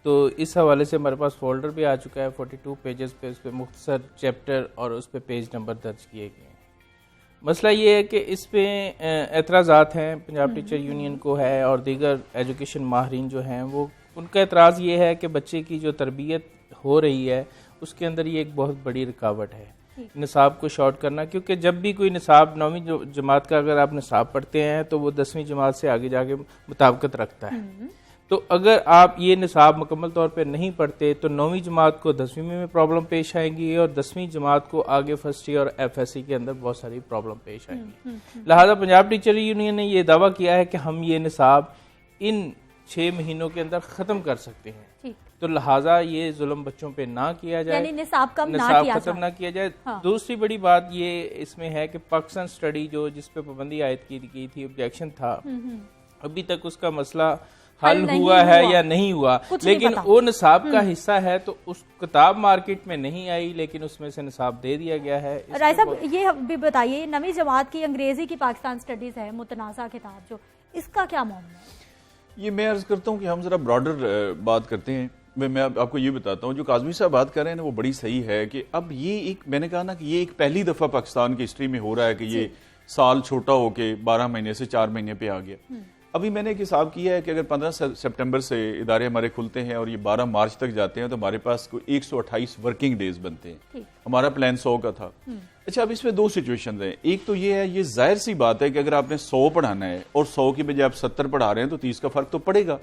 तो इस हवाले से हमारे पास फोल्डर भी आ चुका है 42 पेजेस पे, उस पर मुख्तसर चैप्टर और उस पर पेज नंबर दर्ज किए गए हैं। मसला ये है कि इस पे एतराज़ात हैं, पंजाब टीचर यूनियन को है और दीगर एजुकेशन माहरीन जो हैं, वो उनका एतराज़ ये है कि बच्चे की जो तरबियत हो रही है उसके अंदर ये एक बहुत बड़ी रुकावट है निसाब को शॉर्ट करना। क्योंकि जब भी कोई निसाब 9वीं जमात का अगर आप निसाब पढ़ते हैं तो वो 10वीं जमात से आगे जाके मुताबिकत रखता है। तो अगर आप ये निसाब मुकम्मल तौर पे नहीं पढ़ते तो 9वीं जमात को 10वीं में प्रॉब्लम पेश आएंगी और 10वीं जमात को आगे फर्स्ट ईयर और FSC के अंदर बहुत सारी प्रॉब्लम पेश आएंगी। लिहाजा पंजाब टीचर यूनियन ने यह दावा किया है कि हम ये निसाब इन 6 महीनों के अंदर ख़त्म कर सकते हैं। तो लिहाजा ये जुल्म बच्चों पे ना किया जाए, यानी निसाब खत्म ना किया जाए। हाँ। दूसरी बड़ी बात ये इसमें है कि पाकिस्तान स्टडी जो जिस पे पाबंदी आयद की गई थी, ऑब्जेक्शन था, अभी तक उसका मसला हल हुआ है या नहीं हुआ, लेकिन वो निसाब का हिस्सा है तो उस किताब मार्केट में नहीं आई, लेकिन उसमें से निसाब दे दिया गया है। राय साहब, ये भी बताइए, 9वीं जमात की अंग्रेजी की पाकिस्तान स्टडीज है, मुतनाज़ा किताब, जो इसका क्या मामला है? ये मैं अर्ज करता हूँ कि हम जरा ब्रॉडर बात करते हैं। मैं आपको ये बताता हूँ, जो काज़मी साहब बात कर रहे हैं ना, वो बड़ी सही है कि अब ये एक, मैंने कहा ना कि ये एक पहली दफा पाकिस्तान की हिस्ट्री में हो रहा है कि ये साल छोटा होके 12 महीने से 4 महीने पे आ गया। अभी मैंने एक हिसाब किया है कि अगर 15 सितंबर से इदारे हमारे खुलते हैं और ये 12 मार्च तक जाते हैं तो हमारे पास 128 वर्किंग डेज बनते हैं। हमारा प्लान 100 का था। अच्छा, अब इसमें 2 सिचुएशन हैं। एक तो ये है, ये जाहिर सी बात है कि अगर आपने 100 पढ़ाना है और 100 की बजाय आप 70 पढ़ा रहे हैं तो 30 का फर्क तो पड़ेगा।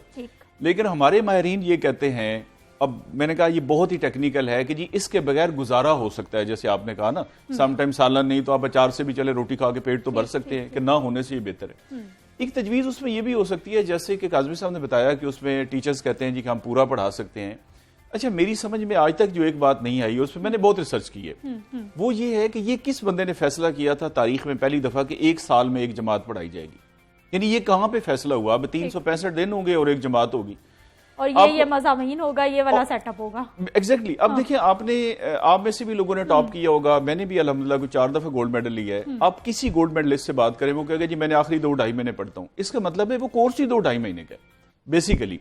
लेकिन हमारे माहिरीन ये कहते हैं, अब मैंने कहा ये बहुत ही टेक्निकल है कि जी इसके बगैर गुजारा हो सकता है। जैसे आपने कहा ना, समटाइम सालन नहीं तो आप अचार से भी चले, रोटी खा के पेट तो भर सकते हैं, कि ना होने से ये बेहतर है। एक तजवीज़ उसमें यह भी हो सकती है, जैसे कि काज़मी साहब ने बताया कि उसमें टीचर्स कहते हैं जी कि हम पूरा पढ़ा सकते हैं। अच्छा, मेरी समझ में आज तक जो एक बात नहीं आई, उसमें मैंने बहुत रिसर्च की है, वो ये है कि ये किस बंदे ने फैसला किया था तारीख में पहली दफा कि 1 साल में 1 जमात पढ़ाई जाएगी। यानी ये कहाँ पे फैसला हुआ? अब 365 दिन होंगे और 1 जमात होगी और ये मज़ामीन होगा, ये वाला सेटअप होगा। एग्जैक्टली। अब देखिए, आप में से भी लोगों ने टॉप किया होगा, मैंने भी अल्हम्दुलिल्लाह को 4 दफा गोल्ड मेडल लिया है। आप किसी गोल्ड मेडलिस्ट से बात करें, वो कहेगा जी मैंने आखिरी 2-2.5 महीने पढ़ता हूँ। इसका मतलब है वो कोर्स ही 2-2.5 महीने का है बेसिकली।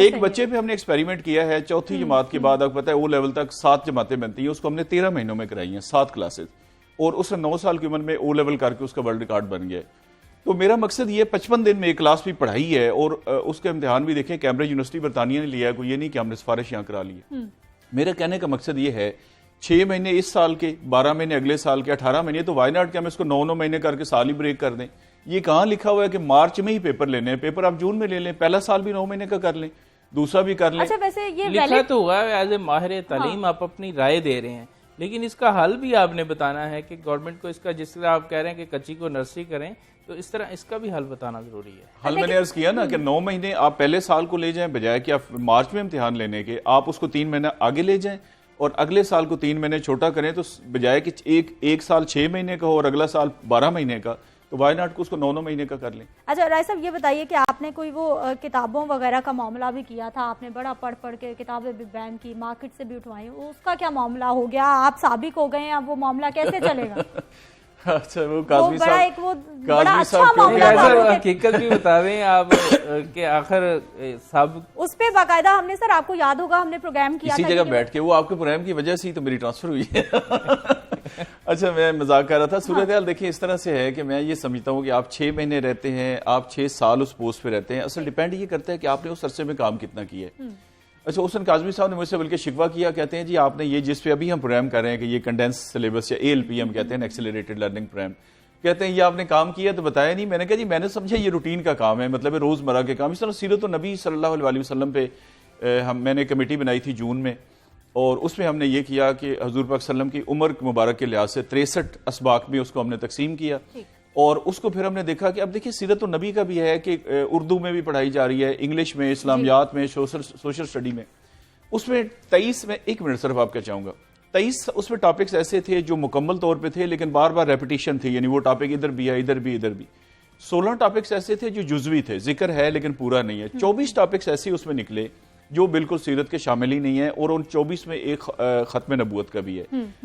एक बच्चे पे हमने एक्सपेरिमेंट किया है, 4थी जमात के बाद आपको पता है O लेवल तक 7 जमातें बनती है, उसको हमने 13 महीनों में कराई है, 7 क्लासेस। और उसने 9 साल की उम्र में O लेवल करके उसका वर्ल्ड रिकॉर्ड बन गया। तो मेरा मकसद ये 55 दिन में एक क्लास भी पढ़ाई है और उसका इम्तिहान भी देखें, कैम्ब्रिज यूनिवर्सिटी बरतानिया ने लिया है, कोई ये नहीं कि हमने सिफारिश यहाँ करा ली है। मेरे कहने का मकसद ये है 6 महीने इस साल के, 12 महीने अगले साल के, 18 महीने, तो वाई नॉट कि हम इसको 9 महीने करके साल ही ब्रेक कर दें। ये कहाँ लिखा हुआ है कि मार्च में ही पेपर लेने हैं? पेपर आप जून में ले लें, पहला साल भी 9 महीने का कर लें, दूसरा भी कर लें। अच्छा, वैसे ये लिखा तो हुआ है एज ए माहिर तालीम, आप अपनी राय दे रहे हैं, लेकिन इसका हल भी आपने बताना है कि गवर्नमेंट को इसका, जिस तरह आप कह रहे हैं कि कच्ची को नर्सरी करें, तो इस तरह इसका भी हल बताना जरूरी है। हल मैंने अर्ज किया ना कि 9 महीने आप पहले साल को ले जाएं, बजाय कि आप मार्च में इम्तिहान लेने के आप उसको 3 महीने आगे ले जाएं और अगले साल को 3 महीने छोटा करें, तो बजाय कि एक साल 6 महीने का हो और अगला साल 12 महीने का, तो वाई नॉट को उसको 9 महीने का कर लें। अच्छा राय साहब, ये बताइए कि आपने कोई वो किताबों वगैरह का मामला भी किया था, आपने बड़ा पढ़ के किताबें भी बैन की, मार्केट से भी उठवाई, उसका क्या मामला हो गया? आप साबिक हो गए, अब वो मामला कैसे चलेगा? अच्छा, वो काज़मी साहब, एक वो बड़ा अच्छा मामला था, हकीकत भी बता दें आप कि आखिर सब उस पे बाकायदा हमने, सर आपको याद होगा, हमने प्रोग्राम किया इसी जगह बैठ के, वो आपके प्रोग्राम की वजह से ही तो मेरी ट्रांसफर हुई है। अच्छा, मैं मजाक कर रहा था। सूरत हाल देखिए इस तरह से है कि मैं ये समझता हूँ कि आप 6 महीने रहते हैं, आप 6 साल उस पोस्ट पे रहते हैं, असल डिपेंड ये करता है कि आपने उस अरसे में काम कितना किया है। अच्छा, हुसैन काज़मी साहब ने मुझसे बल्कि शिकवा किया, कहते हैं जी आपने ये जिस पे अभी हम प्रोग्राम कर रहे हैं कि ये कंडेंस सिलेबस या ALP हम कहते हैं, एक्सेलरेटेड लर्निंग प्रोग्राम, कहते हैं ये आपने काम किया तो बताया नहीं। मैंने कहा जी मैंने समझा ये रूटीन का काम है, मतलब रोजमर्रा के काम। इस तरह सीरत नबी सल्लल्लाहु अलैहि वसल्लम पे मैंने कमेटी बनाई थी जून में, और उसमें हमने ये किया कि हजूर पाक सल्लम की उम्र मुबारक के लिहाज से 63 असबाक में उसको हमने तकसीम किया, और उसको फिर हमने देखा कि अब देखिए सीरत नबी का भी है कि उर्दू में भी पढ़ाई जा रही है, इंग्लिश में, इस्लामियात में, सोशल स्टडी में। उसमें 23 में, 1 मिनट सिर्फ आपका चाहूँगा, 23 उसमें टॉपिक्स ऐसे थे जो मुकम्मल तौर पे थे लेकिन बार बार रेपिटेशन थी, यानी वो टॉपिक इधर भी है, इधर भी, इधर भी। 16 टॉपिक्स ऐसे थे जो जुजवी थे, जिक्र है लेकिन पूरा नहीं है। 24 टॉपिक्स ऐसे उसमें निकले जो बिल्कुल सीरत के शामिल ही नहीं है, और उन 24 में एक खत्म नबूवत का भी है।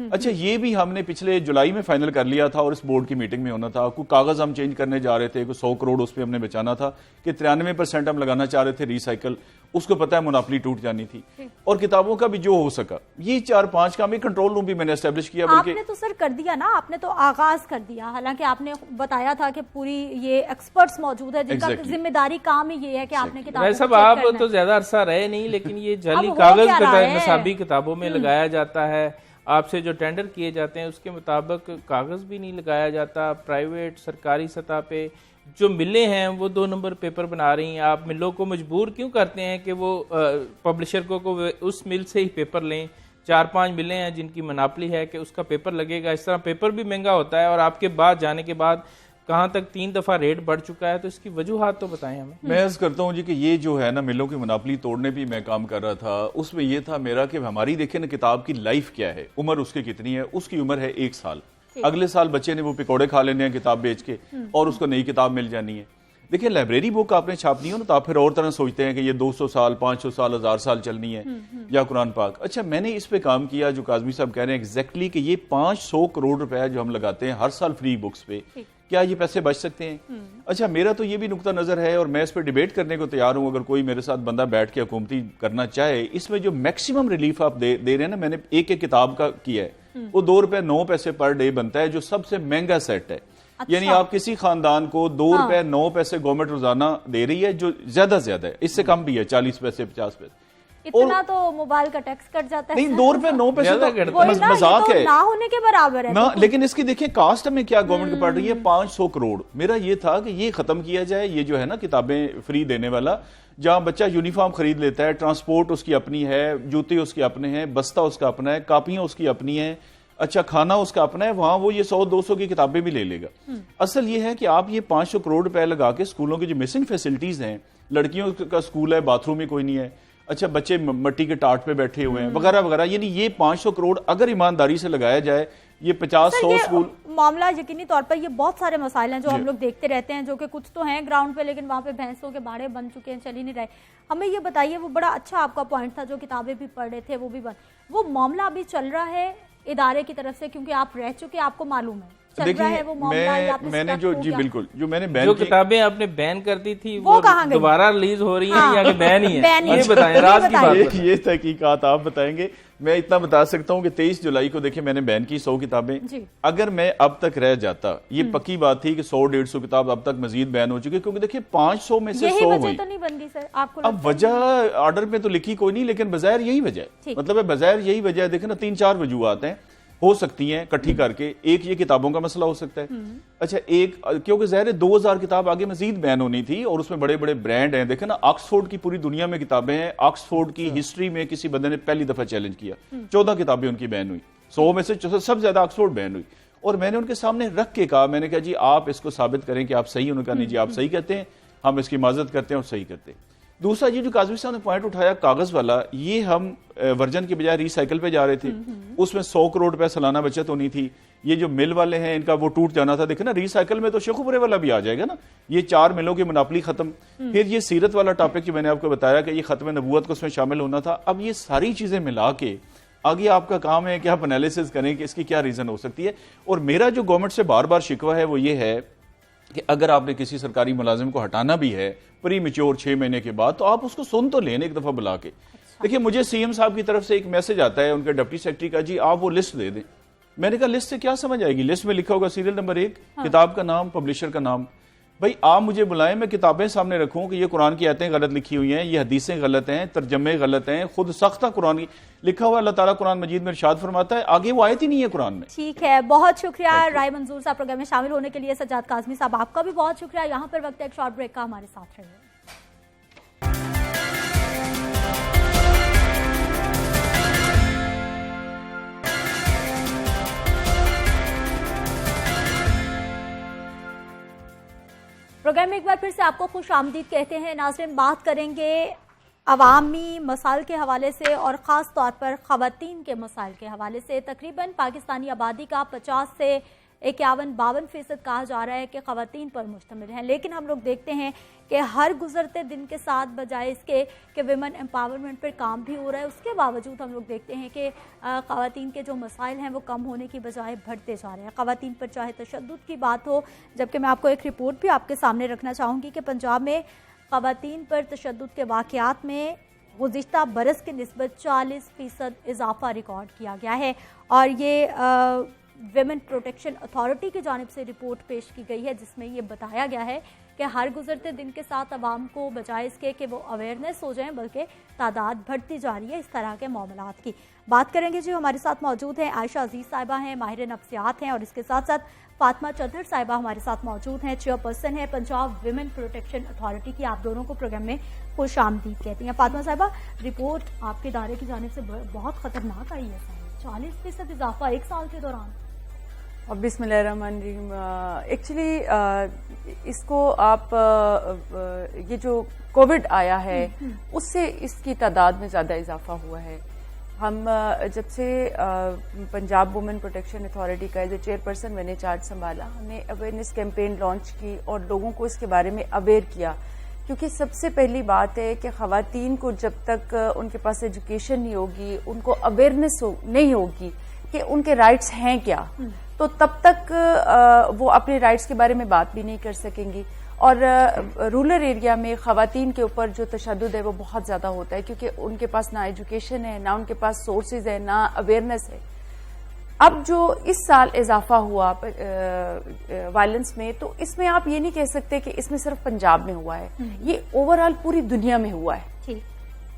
अच्छा, ये भी हमने पिछले जुलाई में फाइनल कर लिया था और इस बोर्ड की मीटिंग में होना था। कोई कागज हम चेंज करने जा रहे थे, कोई 100 करोड़ उस पर हमने बचाना था कि 93% हम लगाना चाह रहे थे रिसाइकल, उसको पता है मुनाफली टूट जानी थी, और किताबों का भी जो हो सका, ये 4-5 काम। एक कंट्रोल रूम भी मैंने एस्टेब्लिश किया। आपने तो सर कर दिया ना, आपने तो आगाज कर दिया, हालांकि आपने बताया था कि पूरी ये एक्सपर्ट्स मौजूद है जिनका जिम्मेदारी काम ही ये है कि आपने किताबें सब आप तो ज्यादा अरसा रहे नहीं, लेकिन ये जाली कागज नसाबी किताबों में लगाया जाता है। आपसे जो टेंडर किए जाते हैं उसके मुताबिक कागज भी नहीं लगाया जाता। प्राइवेट सरकारी सतह पे जो मिलें हैं वो 2 नंबर पेपर बना रही हैं। आप मिलों को मजबूर क्यों करते हैं कि वो पब्लिशर को उस मिल से ही पेपर लें? 4-5 मिलें हैं जिनकी मनापली है कि उसका पेपर लगेगा। इस तरह पेपर भी महंगा होता है, और आपके बाद जाने के बाद कहाँ तक 3 दफा रेट बढ़ चुका है, तो इसकी वजूहात तो बताएं हमें। मैं अर्ज करता हूँ जी कि ये जो है ना, मिलों की मुनापली तोड़ने भी मैं काम कर रहा था। उसमें ये था मेरा कि हमारी देखें ना किताब की लाइफ क्या है, उम्र उसकी कितनी है। उसकी उम्र है 1 साल। अगले साल बच्चे ने वो पकौड़े खा लेने हैं किताब बेच के, और उसको नई किताब मिल जानी है। देखिए, लाइब्रेरी बुक आपने छापनी हो ना, तो आप फिर और तरह सोचते हैं कि ये 200 साल, 500 साल, 1000 साल चलनी है, या कुरान पाक। अच्छा, मैंने इस पे काम किया जो काज़मी साहब कह रहे हैं एग्जैक्टली, कि ये 500 करोड़ रुपए जो हम लगाते हैं हर साल फ्री बुक्स पे, क्या ये पैसे बच सकते हैं? अच्छा, मेरा तो ये भी नुक्ता नजर है, और मैं इस पर डिबेट करने को तैयार हूं, अगर कोई मेरे साथ बंदा बैठ के हुकूमती करना चाहे। इसमें जो मैक्सिमम रिलीफ आप दे रहे हैं ना, मैंने एक किताब का किया है, वो ₹2.09 पर डे बनता है, जो सबसे महंगा सेट है। अच्छा। यानी आप किसी खानदान को ₹2.09 गवर्नमेंट रोजाना दे रही है, जो ज्यादा है, इससे कम भी है, 40 पैसे, 50 पैसे। इतना तो मोबाइल का टैक्स कट जाता है। नहीं, ₹2.09 मजाक है, ना होने के बराबर है ना। लेकिन इसकी देखिए कास्ट में क्या गवर्नमेंट को पड़ रही है, 500 करोड़। मेरा ये था कि ये खत्म किया जाए, ये जो है ना किताबें फ्री देने वाला, जहां बच्चा यूनिफॉर्म खरीद लेता है, ट्रांसपोर्ट उसकी अपनी है, जूते उसके अपने हैं, बस्ता उसका अपना है, कापियां उसकी अपनी है, अच्छा खाना उसका अपना है, वहां वो ये 100-200 की किताबें भी ले लेगा। असल ये है कि आप ये 500 करोड़ रुपए लगा के स्कूलों की जो मिसिंग फैसिलिटीज हैं, लड़कियों का स्कूल है, बाथरूम ही कोई नहीं है, अच्छा बच्चे मिट्टी के टाट पे बैठे हुए हैं, वगैरह वगैरह, यानी ये 500 करोड़ अगर ईमानदारी से लगाया जाए, ये 50-100 स्कूल मामला यकीनी तौर पर, ये बहुत सारे मसाइल हैं जो हम लोग देखते रहते हैं, जो कि कुछ तो हैं ग्राउंड पे, लेकिन वहाँ पे भैंसों के बाड़े बन चुके हैं, चल ही नहीं रहे। हमें ये बताइए, वो बड़ा अच्छा आपका पॉइंट था, जो किताबें भी पढ़ रहे थे वो भी बन, वो मामला अभी चल रहा है इदारे की तरफ से, क्योंकि आप रह चुके, आपको मालूम है देखिए मैंने जो जी बिल्कुल जो मैंने बैन जो किताबें आपने बैन कर दी थी वो दोबारा रिलीज हो रही हाँ, है या बैन ही है? ये बताएं, राज की बात। ये तहकीकात आप बताएंगे। मैं इतना बता सकता हूँ कि 23 जुलाई को देखिए मैंने बैन की 100 किताबें। अगर मैं अब तक रह जाता, ये पक्की बात थी कि 100-150 किताब अब तक मजीद बैन हो चुकी, क्योंकि देखिए 500 में से 100 हुई। तो नहीं बनती सर आपको? अब वजह ऑर्डर में तो लिखी कोई नहीं, लेकिन बजायर यही वजह है, मतलब बजायर यही वजह है। देखे ना 3-4 वजूहात हैं, हो सकती हैं इकट्ठी करके। एक ये किताबों का मसला हो सकता है। अच्छा, एक क्योंकि ज़ाहिर 2000 किताब आगे मजीद बैन होनी थी और उसमें बड़े बड़े ब्रांड हैं। देखे ना ऑक्सफोर्ड की पूरी दुनिया में किताबें हैं। ऑक्सफोर्ड की हिस्ट्री में किसी बंदे ने पहली दफा चैलेंज किया, 14 किताबें उनकी बैन हुई, 100 में से सबसे ज्यादा ऑक्सफोर्ड बैन हुई। और मैंने उनके सामने रख के कहा, मैंने कहा जी आप इसको साबित करें कि आप सही। उन्होंने कहा नहीं जी आप सही कहते हैं, हम इसकी माजरत करते हैं और सही करते हैं। दूसरा ये जो काजमी साहब ने पॉइंट उठाया कागज वाला, ये हम वर्जन के बजाय रिसाइकिल पे जा रहे थे, उसमें 100 करोड़ रुपए सालाना बचत होनी थी। ये जो मिल वाले हैं इनका वो टूट जाना था। देखे ना रिसाइकिल में तो शेखुपुरे वाला भी आ जाएगा ना, ये 4 मिलों की मुनाफली खत्म। फिर ये सीरत वाला टॉपिक जो मैंने आपको बताया कि ये खत्म नबूवत को उसमें शामिल होना था। अब ये सारी चीजें मिला के आगे आपका काम है कि आप एनालिसिस करें कि इसकी क्या रीजन हो सकती है। और मेरा जो गवर्नमेंट से बार बार शिकवा है वो ये है कि अगर आपने किसी सरकारी मुलाजिम को हटाना भी है प्री मैच्योर 6 महीने के बाद, तो आप उसको सुन तो लेने एक दफा बुला के। देखिए मुझे सीएम साहब की तरफ से एक मैसेज आता है उनके डिप्टी सेक्रेटरी का, जी आप वो लिस्ट दे दें। मैंने कहा लिस्ट से क्या समझ आएगी? लिस्ट में लिखा होगा सीरियल नंबर 1, किताब का नाम, पब्लिशर का नाम। भाई आप मुझे बुलाएं, मैं किताबें सामने रखूं कि ये कुरान की आयतें गलत लिखी हुई हैं, ये हदीसें गलत हैं, तर्जमे गलत हैं, खुद सख्ता कुरान की लिखा हुआ अल्लाह ताला कुरान मजीद में इरशाद फरमाता है, आगे वो आयत ही नहीं है कुरान में। ठीक है, बहुत शुक्रिया राय मंजूर साहब प्रोग्राम में शामिल होने के लिए। सज्जाद काज़मी साहब आपका भी बहुत शुक्रिया। यहाँ पर वक्त एक शॉर्ट ब्रेक का, हमारे साथ रहिए। प्रोग्राम में एक बार फिर से आपको खुश आमदीद कहते हैं। नाज़रीन, बात करेंगे अवामी मसाइल के हवाले से और ख़ास तौर पर ख़वातीन के मसाइल के हवाले से। तकरीबन पाकिस्तानी आबादी का 50 से 51-52% कहा जा रहा है कि ख़वातीन पर मुश्तमिल है, लेकिन हम लोग देखते हैं कि हर गुजरते दिन के साथ बजाय इसके कि विमेन एम्पावरमेंट पर काम भी हो रहा है, उसके बावजूद हम लोग देखते हैं कि ख़वातीन के जो मसाइल हैं वो कम होने की बजाय बढ़ते जा रहे हैं। ख़वातीन पर चाहे तशद्दुद की बात हो, जबकि मैं आपको एक रिपोर्ट भी आपके सामने रखना चाहूँगी कि पंजाब में ख़वातीन पर तशद्दुद के वाक़यात में गुज़िश्ता बरस की निस्बत 40% इजाफा रिकॉर्ड किया गया है। और ये विमेन प्रोटेक्शन अथॉरिटी की जानिब से रिपोर्ट पेश की गई है, जिसमें ये बताया गया है कि हर गुजरते दिन के साथ आवाम को बजाय इसके कि वो अवेयरनेस हो जाएं, बल्कि तादाद बढ़ती जा रही है इस तरह के मामलात की। बात करेंगे जी, हमारे साथ मौजूद हैं आयशा अजीज़ साहिबा हैं, माहिर नफ्सियात हैं, और इसके साथ साथ फातिमा चौधरी साहिबा हमारे साथ मौजूद हैं, चेयरपर्सन है पंजाब विमेन प्रोटेक्शन अथॉरिटी की। आप दोनों को प्रोग्राम में खुश आमदीद कहती हैं। फातिमा साहिबा, रिपोर्ट आपके इदारे की जानिब से बहुत ख़तरनाक आई है, 40% इजाफा एक साल के दौरान। बिस्मिल्लाहिर्रहमानिर्रहीम। एक्चुअली इसको आप ये जो कोविड आया है उससे इसकी तादाद में ज़्यादा इजाफा हुआ है। हम जब से पंजाब वुमेन प्रोटेक्शन अथॉरिटी का एज ए चेयरपर्सन मैंने चार्ज संभाला, हमने अवेयरनेस कैंपेन लॉन्च की और लोगों को इसके बारे में अवेयर किया, क्योंकि सबसे पहली बात है कि ख़वातीन को जब तक उनके पास एजुकेशन नहीं होगी, उनको अवेयरनेस नहीं होगी कि उनके राइट्स हैं क्या, तो तब तक वो अपने राइट्स के बारे में बात भी नहीं कर सकेंगी। और रूरल एरिया में ख़वातीन के ऊपर जो तशद्दुद है वो बहुत ज़्यादा होता है, क्योंकि उनके पास ना एजुकेशन है, ना उनके पास सोर्सेज है, ना अवेयरनेस है। अब जो इस साल इजाफा हुआ वायलेंस में, तो इसमें आप ये नहीं कह सकते कि इसमें सिर्फ पंजाब में हुआ है, ये ओवरऑल पूरी दुनिया में हुआ है।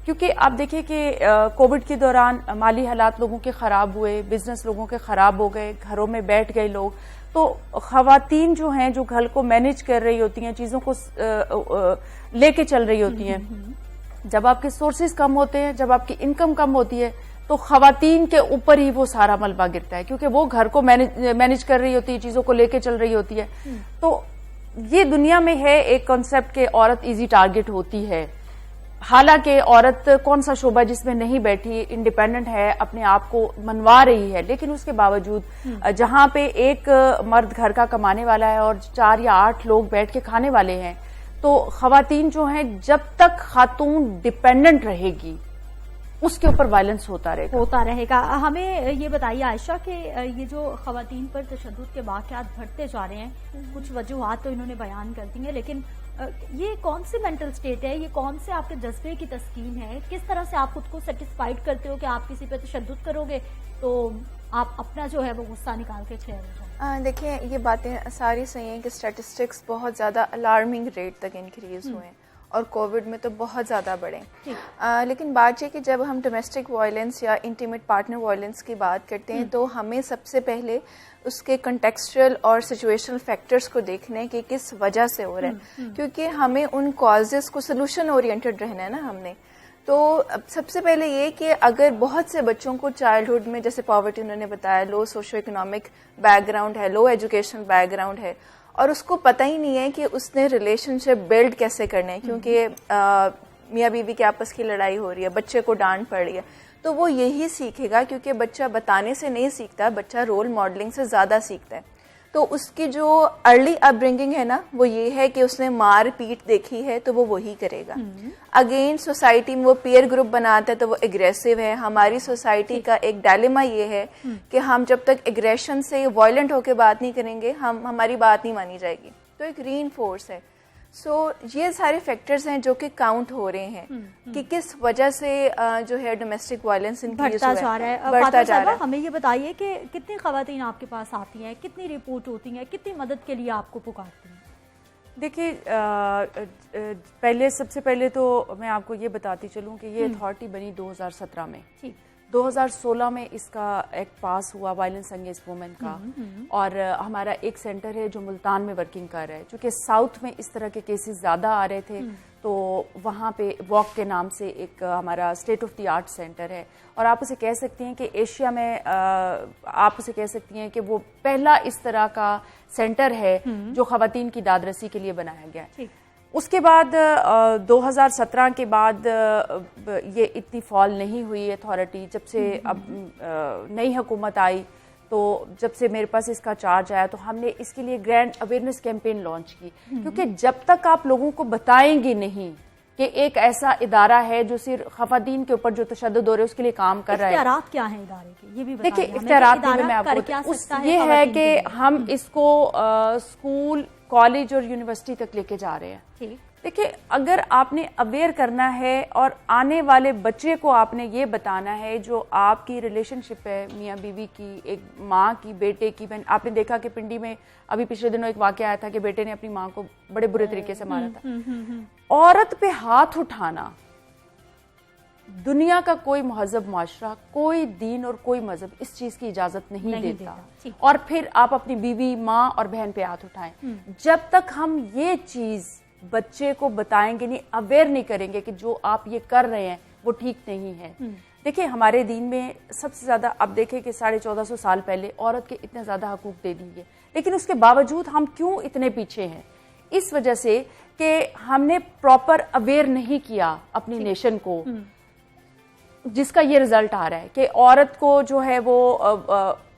क्योंकि आप देखिए कि कोविड के दौरान माली हालात लोगों के खराब हुए, बिजनेस लोगों के खराब हो गए, घरों में बैठ गए लोग, तो ख़वातीन जो हैं जो घर को मैनेज कर रही होती हैं, चीज़ों को लेके चल रही होती हैं, जब आपके सोर्सेज कम होते हैं, जब आपकी इनकम कम होती है, तो ख़वातीन के ऊपर ही वो सारा मलबा गिरता है, क्योंकि वो घर को मैनेज कर रही होती है, चीज़ों को लेके चल रही होती है। तो ये दुनिया में है एक कॉन्सेप्ट के औरत इजी टारगेट होती है। हालांकि औरत कौन सा शोबा जिसमें नहीं बैठी, इंडिपेंडेंट है, अपने आप को मनवा रही है, लेकिन उसके बावजूद जहां पे एक मर्द घर का कमाने वाला है और 4 या 8 लोग बैठ के खाने वाले हैं, तो ख़वातीन जो हैं जब तक खातून डिपेंडेंट रहेगी उसके ऊपर वायलेंस होता रहेगा। हमें ये बताइए आयशा कि ये जो खवातीन पर तशद्दुद के वाक़यात बढ़ते जा रहे हैं, कुछ वजूहात तो इन्होंने बयान कर दी हैं, लेकिन ये कौन सी मेंटल स्टेट है, ये कौन से आपके जज्बे की तस्कीन है, किस तरह से आप खुद को सेटिस्फाइड करते हो कि आप किसी पे तशद्दुद करोगे तो आप अपना जो है वो गुस्सा निकाल के ठहर जाओ? देखिए, ये बातें सारी सही हैं कि स्टैटिस्टिक्स बहुत ज़्यादा अलार्मिंग रेट तक इंक्रीज हुए हैं और कोविड में तो बहुत ज़्यादा बढ़े। लेकिन बात ये कि जब हम डोमेस्टिक वायलेंस या इंटीमेट पार्टनर वायलेंस की बात करते हैं तो हमें सबसे पहले उसके कंटेक्सचुअल और सिचुएशनल फैक्टर्स को देखना है कि किस वजह से हो रहा है, क्योंकि हमें उन कॉजेस को सोल्यूशन ओरिएंटेड रहना है ना हमने। तो सबसे पहले ये कि अगर बहुत से बच्चों को चाइल्डहुड में, जैसे पॉवर्टी उन्होंने बताया, लो सोशो इकोनॉमिक बैकग्राउंड है, लो एजुकेशन बैकग्राउंड है, और उसको पता ही नहीं है कि उसने रिलेशनशिप बिल्ड कैसे करने हैं, क्योंकि मियाँ बीवी के आपस की लड़ाई हो रही है, बच्चे को डांट पड़ रही है, तो वो यही सीखेगा, क्योंकि बच्चा बताने से नहीं सीखता, बच्चा रोल मॉडलिंग से ज़्यादा सीखता है। तो उसकी जो अर्ली अपब्रिंगिंग है ना, वो ये है कि उसने मार पीट देखी है तो वो वही करेगा। अगेन सोसाइटी में वो पीयर ग्रुप बनाता है तो वो एग्रेसिव है। हमारी सोसाइटी का एक डायलेमा ये है कि हम जब तक एग्रेशन से वायलेंट होकर बात नहीं करेंगे, हमारी बात नहीं मानी जाएगी। तो एक रीइंफोर्स है। ये सारे फैक्टर्स हैं जो कि काउंट हो रहे हैं कि किस वजह से जो है डोमेस्टिक वायलेंस बढ़ता जा रहा है। हमें ये बताइए कि कितनी खवातीन आपके पास आती हैं, कितनी रिपोर्ट होती हैं, कितनी मदद के लिए आपको पुकारती हैं? देखिए, सबसे पहले तो मैं आपको ये बताती चलूँ कि ये अथॉरिटी बनी 2017 में। 2016 में इसका एक्ट पास हुआ वायलेंस अगेंस्ट वुमेन का, और हमारा एक सेंटर है जो मुल्तान में वर्किंग कर रहा है। क्योंकि साउथ में इस तरह के केसेस ज़्यादा आ रहे थे तो वहाँ पे वॉक के नाम से एक हमारा state of the art centre है, और आप उसे कह सकती हैं कि एशिया में आप उसे कह सकती हैं कि वो पहला इस तरह का सेंटर है जो खवातीन की दादरसी के लिए बनाया गया है। उसके बाद 2017 के बाद ये इतनी फॉल नहीं हुई अथॉरिटी। जब से अब नई हुकूमत आई, तो जब से मेरे पास इसका चार्ज आया, तो हमने इसके लिए ग्रैंड अवेयरनेस कैंपेन लॉन्च की, क्योंकि जब तक आप लोगों को बताएंगे नहीं कि एक ऐसा इदारा है जो सिर्फ खवातीन के ऊपर जो तशद्दुद हो रहे हैं उसके लिए काम कर रहा है। इख्तियारात क्या है इदारे के, ये भी बताइए। देखिए, इख्तियारात मैं आपको ये है कि हम इसको स्कूल, कॉलेज और यूनिवर्सिटी तक लेके जा रहे हैं। देखिए, अगर आपने अवेयर करना है और आने वाले बच्चे को आपने ये बताना है जो आपकी रिलेशनशिप है मियाँ बीवी की, एक माँ की, बेटे की, बहन। आपने देखा कि पिंडी में अभी पिछले दिनों एक वाकया आया था कि बेटे ने अपनी माँ को बड़े बुरे तरीके से मारा था। औरत पे हाथ उठाना, दुनिया का कोई महजब माशरा, कोई दीन और कोई मजहब इस चीज की इजाजत नहीं देता। और फिर आप अपनी बीवी, माँ और बहन पे हाथ उठाएं। जब तक हम ये चीज बच्चे को बताएंगे नहीं, अवेयर नहीं करेंगे कि जो आप ये कर रहे हैं वो ठीक नहीं है। देखिए, हमारे दीन में सबसे ज्यादा, अब देखें कि 1450 साल पहले औरत के इतने ज्यादा हकूक दे दिए, लेकिन उसके बावजूद हम क्यों इतने पीछे हैं? इस वजह से कि हमने प्रॉपर अवेयर नहीं किया अपनी नेशन को, जिसका ये रिजल्ट आ रहा है कि औरत को जो है वो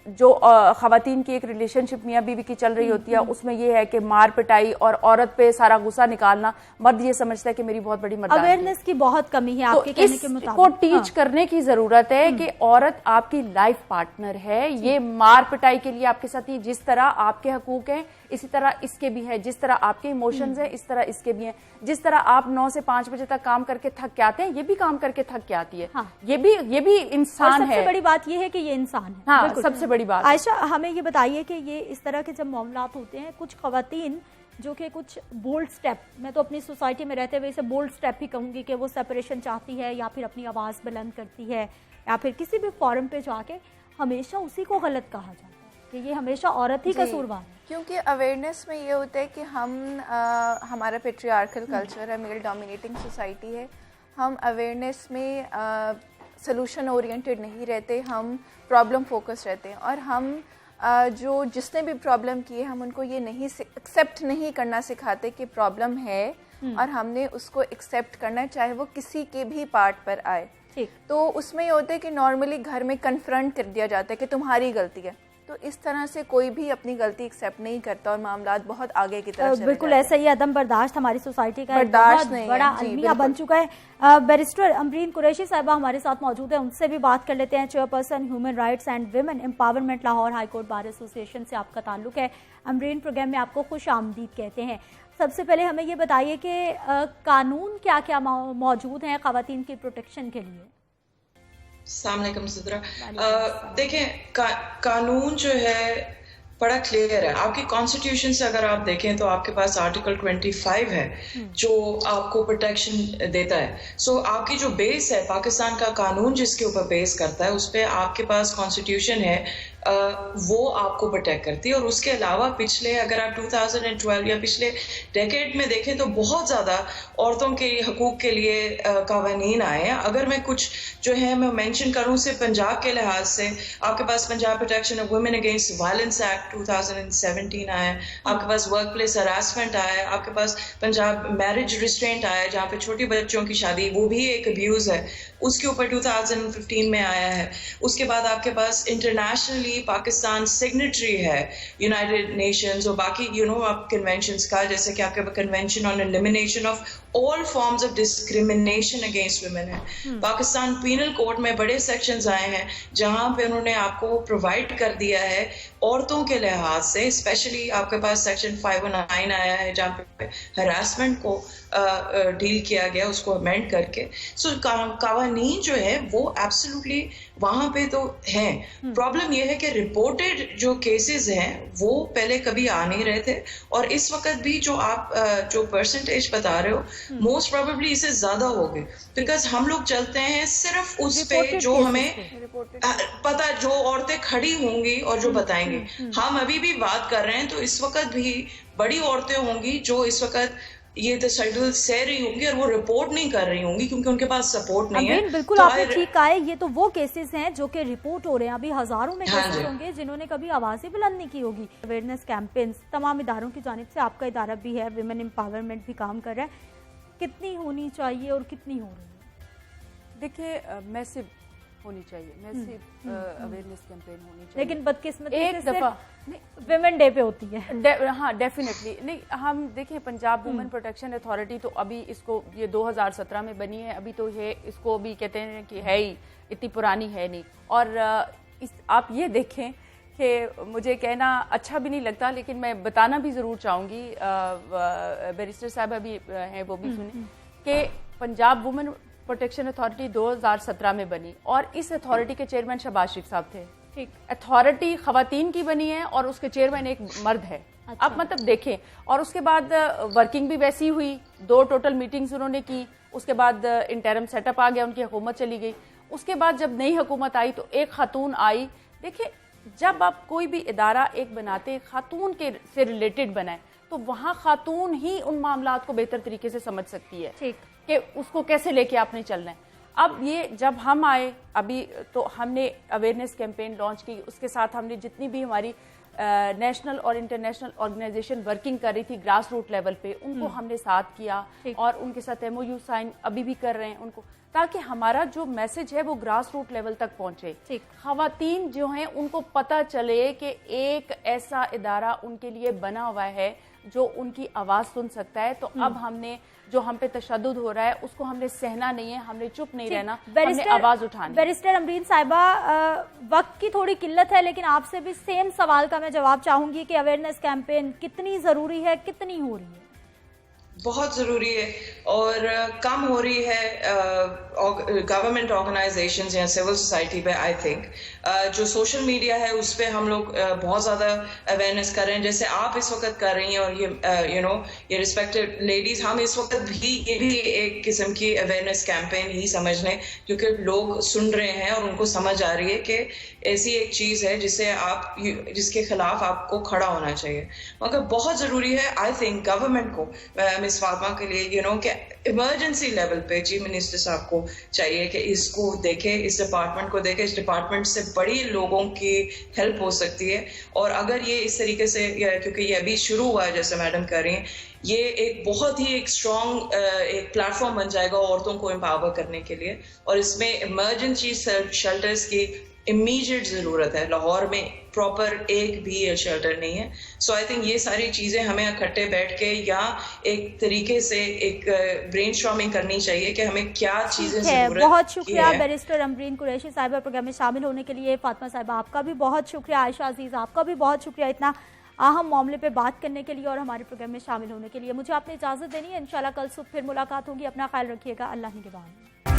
जो खवातीन की एक रिलेशनशिप मियाँ बीवी की चल रही होती है, उसमें ये है कि मार पिटाई और औरत पे सारा गुस्सा निकालना। मर्द ये समझता है कि मेरी बहुत बड़ी मर्दानगी। अवेयरनेस की बहुत कमी है आपके कहने के मुताबिक। को टीच करने की जरूरत है कि औरत आपकी लाइफ पार्टनर है। ये मार पिटाई के लिए आपके साथ ही, जिस तरह आपके हकूक हैं इसी तरह इसके भी है, जिस तरह आपके इमोशंस हैं इस तरह इसके भी हैं। जिस तरह आप 9 से 5 बजे तक काम करके थक के आते हैं, ये भी काम करके थक के आती है। ये भी इंसान है। सबसे बड़ी बात ये है कि ये इंसान है। हाँ, सबसे बड़ी बात। आयशा, हमें ये बताइए कि ये इस तरह के जब मामलात होते हैं, कुछ खवातीन जो कि कुछ बोल्ड स्टेप, मैं तो अपनी सोसाइटी में रहते हुए इसे बोल्ड स्टेप ही कहूंगी कि वो सेपरेशन चाहती है या फिर अपनी आवाज़ बुलंद करती है या फिर किसी भी फोरम पे जाके हमेशा उसी को गलत कहा जाता है कि ये हमेशा औरत ही कसूरवार है। क्योंकि अवेयरनेस में ये होता है कि हमारा पेट्रियार्कल कल्चर है, मेल डोमिनेटिंग सोसाइटी है। हम अवेयरनेस में सोल्यूशन ओरिएंटेड नहीं रहते, हम प्रॉब्लम फोकस रहते हैं। और हम जिसने भी प्रॉब्लम की है, हम उनको ये नहीं एक्सेप्ट नहीं करना सिखाते कि प्रॉब्लम है और हमने उसको एक्सेप्ट करना है, चाहे वो किसी के भी पार्ट पर आए। तो उसमें ये होता है कि नॉर्मली घर में कन्फ्रंट कर दिया जाता है कि तुम्हारी गलती है, तो इस तरह से कोई भी अपनी गलती एक्सेप्ट नहीं करता और मामला बहुत आगे की तरफ चले बिल्कुल ऐसा ही अदम बर्दाश्त हमारी सोसाइटी का बर्दाश्त बहुत नहीं बड़ा है। अलमिया बन चुका है। बैरिस्टर अमरीन कुरैशी साहिबा हमारे साथ मौजूद है, उनसे भी बात कर लेते हैं। Chairperson human rights and women empowerment Lahore high court bar association से आपका ताल्लुक है। अमरीन, प्रोग्राम में आपको खुश आमदीद कहते हैं। सबसे पहले हमें ये बताइए कि कानून क्या क्या मौजूद हैं ख़वातीन की प्रोटेक्शन के लिए? अस्सलाम वालेकुम सिद्रा। देखें कानून जो है बड़ा क्लियर है। आपकी कॉन्स्टिट्यूशन से अगर आप देखें तो आपके पास आर्टिकल 25 है जो आपको प्रोटेक्शन देता है। सो आपकी जो बेस है, पाकिस्तान का कानून जिसके ऊपर बेस करता है, उस पर आपके पास कॉन्स्टिट्यूशन है, वो आपको प्रोटेक्ट करती है। और उसके अलावा पिछले अगर आप 2012 या पिछले डेकेड में देखें तो बहुत ज़्यादा औरतों के हकूक़ के लिए कानून आए हैं। अगर मैं कुछ जो है मैं मेंशन करूं सिर्फ पंजाब के लिहाज से, आपके पास Punjab protection of women against violence act 2017 आया है, आपके पास वर्क प्लेस हरासमेंट आया है, आपके पास पंजाब मैरिज रिस्ट्रेंट आया है जहाँ पे छोटी बच्चों की शादी वो भी एक अब्यूज़ है, उसके ऊपर 2015 में आया है। उसके बाद आपके पास इंटरनेशनली पाकिस्तान सिग्नेटरी है यूनाइटेड नेशंस और बाकी आप कन्वेंशंस का, जैसे कि आपके convention on elimination of all forms of discrimination against women है। पाकिस्तान पीनल कोड में बड़े सेक्शंस आए हैं जहां पे उन्होंने आपको प्रोवाइड कर दिया है औरतों के लिहाज से। स्पेशली आपके पास सेक्शन 509 आया है जहां पे हरासमेंट को डील किया गया, उसको अमेंड करके। सो कानून जो है वो एब्सोल्युटली वहां पे तो हैं। प्रॉब्लम ये है कि रिपोर्टेड जो केसेस हैं वो पहले कभी आ नहीं रहे थे, और इस वक्त भी जो आप जो परसेंटेज बता रहे हो मोस्ट प्रोबेबली इससे ज्यादा हो गए, बिकॉज हम लोग चलते हैं सिर्फ उस पे जो हमें पता, जो औरतें खड़ी होंगी और जो बताएंगी। हम अभी भी बात कर रहे हैं तो इस वक्त भी बड़ी औरतें होंगी जो इस वक्त ये तसल्लुल सह रही होंगी और वो रिपोर्ट नहीं कर रही होंगी क्योंकि उनके पास सपोर्ट नहीं है। बिल्कुल तो आपने ठीक कहा है, ये तो वो केसेस हैं जो कि रिपोर्ट हो रहे हैं। अभी हजारों में केसेस होंगे जिन्होंने कभी आवाज़ ही बुलंद नहीं की होगी। अवेयरनेस कैंपेन्स तमाम इदारों की जानिब से, आपका इदारा भी है, विमेन एम्पावरमेंट भी काम कर रहा है, कितनी होनी चाहिए और कितनी हो रही है? देखिए मैसिव होनी चाहिए, मैसिव अवेयरनेस कैंपेन होनी चाहिए, लेकिन बदकिस्मती एक दफा विमेन डे पे होती है। हाँ डेफिनेटली नहीं। हम देखें पंजाब वुमेन प्रोटेक्शन अथॉरिटी तो अभी इसको ये 2017 में बनी है, अभी तो ये इसको भी कहते हैं कि है ही, इतनी पुरानी है नहीं। और आप ये देखें कि मुझे कहना अच्छा भी नहीं लगता लेकिन मैं बताना भी ज़रूर चाहूँगी, बैरिस्टर साहब भी हैं वो भी सुने, कि पंजाब वुमेन प्रोटेक्शन अथॉरिटी 2017 में बनी और इस अथॉरिटी के चेयरमैन शहबाज शरीफ साहब थे। ठीक, अथॉरिटी खवातीन की बनी है और उसके चेयरमैन एक मर्द है। अच्छा। आप मतलब देखें, और उसके बाद वर्किंग भी वैसी हुई, 2 टोटल मीटिंग्स उन्होंने की, उसके बाद इंटरम सेटअप आ गया, उनकी हुकूमत चली गई। उसके बाद जब नई हुकूमत आई तो एक खातून आई। देखिए जब आप कोई भी इदारा एक बनाते खातून के से रिलेटेड बनाए तो वहाँ खातून ही उन मामलात को बेहतर तरीके से समझ सकती है। ठीक, कि उसको कैसे लेके आपने चलना है। अब ये जब हम आए अभी तो हमने अवेयरनेस कैंपेन लॉन्च की, उसके साथ हमने जितनी भी हमारी नेशनल और इंटरनेशनल ऑर्गेनाइजेशन वर्किंग कर रही थी ग्रास रूट लेवल पे, उनको हमने साथ किया और उनके साथ MOU साइन अभी भी कर रहे हैं उनको, ताकि हमारा जो मैसेज है वो ग्रास रूट लेवल तक पहुंचे। खवातीन जो हैं उनको पता चले कि एक ऐसा इदारा उनके लिए बना हुआ है जो उनकी आवाज़ सुन सकता है। तो अब हमने जो हम पे तशद्दुद हो रहा है उसको हमने सहना नहीं है, हमने चुप नहीं रहना, हमने आवाज़ उठानी। बैरिस्टर अमरीन साहिबा, वक्त की थोड़ी किल्लत है लेकिन आपसे भी सेम सवाल का मैं जवाब चाहूंगी कि अवेयरनेस कैंपेन कितनी ज़रूरी है, कितनी हो रही है? बहुत ज़रूरी है और कम हो रही है गवर्नमेंट ऑर्गेनाइजेशंस या सिविल सोसाइटी पे। आई थिंक जो सोशल मीडिया है उस पे हम लोग बहुत ज़्यादा अवेयरनेस कर रहे हैं, जैसे आप इस वक्त कर रही हैं, और ये ये रिस्पेक्टेड लेडीज, हम इस वक्त भी ये भी एक किस्म की अवेयरनेस कैंपेन ही समझ लें, क्योंकि लोग सुन रहे हैं और उनको समझ आ रही है कि ऐसी एक चीज़ है जिसके खिलाफ आपको खड़ा होना चाहिए। मगर बहुत ज़रूरी है आई थिंक गवर्नमेंट को, मिस फातिमा के लिए कि इमरजेंसी लेवल पे चीफ मिनिस्टर साहब को चाहिए कि इसको देखे, इस डिपार्टमेंट को देखे। इस डिपार्टमेंट से बड़ी लोगों की हेल्प हो सकती है, और अगर ये इस तरीके से, क्योंकि ये अभी शुरू हुआ है जैसे मैडम कह रही हैं, ये एक बहुत ही एक स्ट्रॉन्ग एक प्लेटफॉर्म बन जाएगा औरतों को एम्पावर करने के लिए। और इसमें इमरजेंसी शेल्टर्स की इमीडिएट ज़रूरत है। लाहौर में प्रॉपर एक भी एयर शेल्टर नहीं है। सो आई थिंक ये सारी चीज़ें हमें इकट्ठे बैठ के या एक तरीके से एक ब्रेनस्टॉर्मिंग करनी चाहिए कि हमें क्या चीज़ें ज़रूरत है। बहुत शुक्रिया बैरिस्टर अमरीन कुरैशी साहिबा प्रोग्राम में शामिल होने के लिए। फातिमा साहिबा आपका भी बहुत शुक्रिया। आयशा अजीज़ आपका भी बहुत शुक्रिया इतना अहम मामले पे बात करने के लिए और हमारे प्रोग्राम में शामिल होने के लिए। मुझे आपने इजाज़त देनी है। इंशाल्लाह कल सुबह फिर मुलाकात होगी। अपना ख्याल रखिएगा। अल्लाह निगहबान।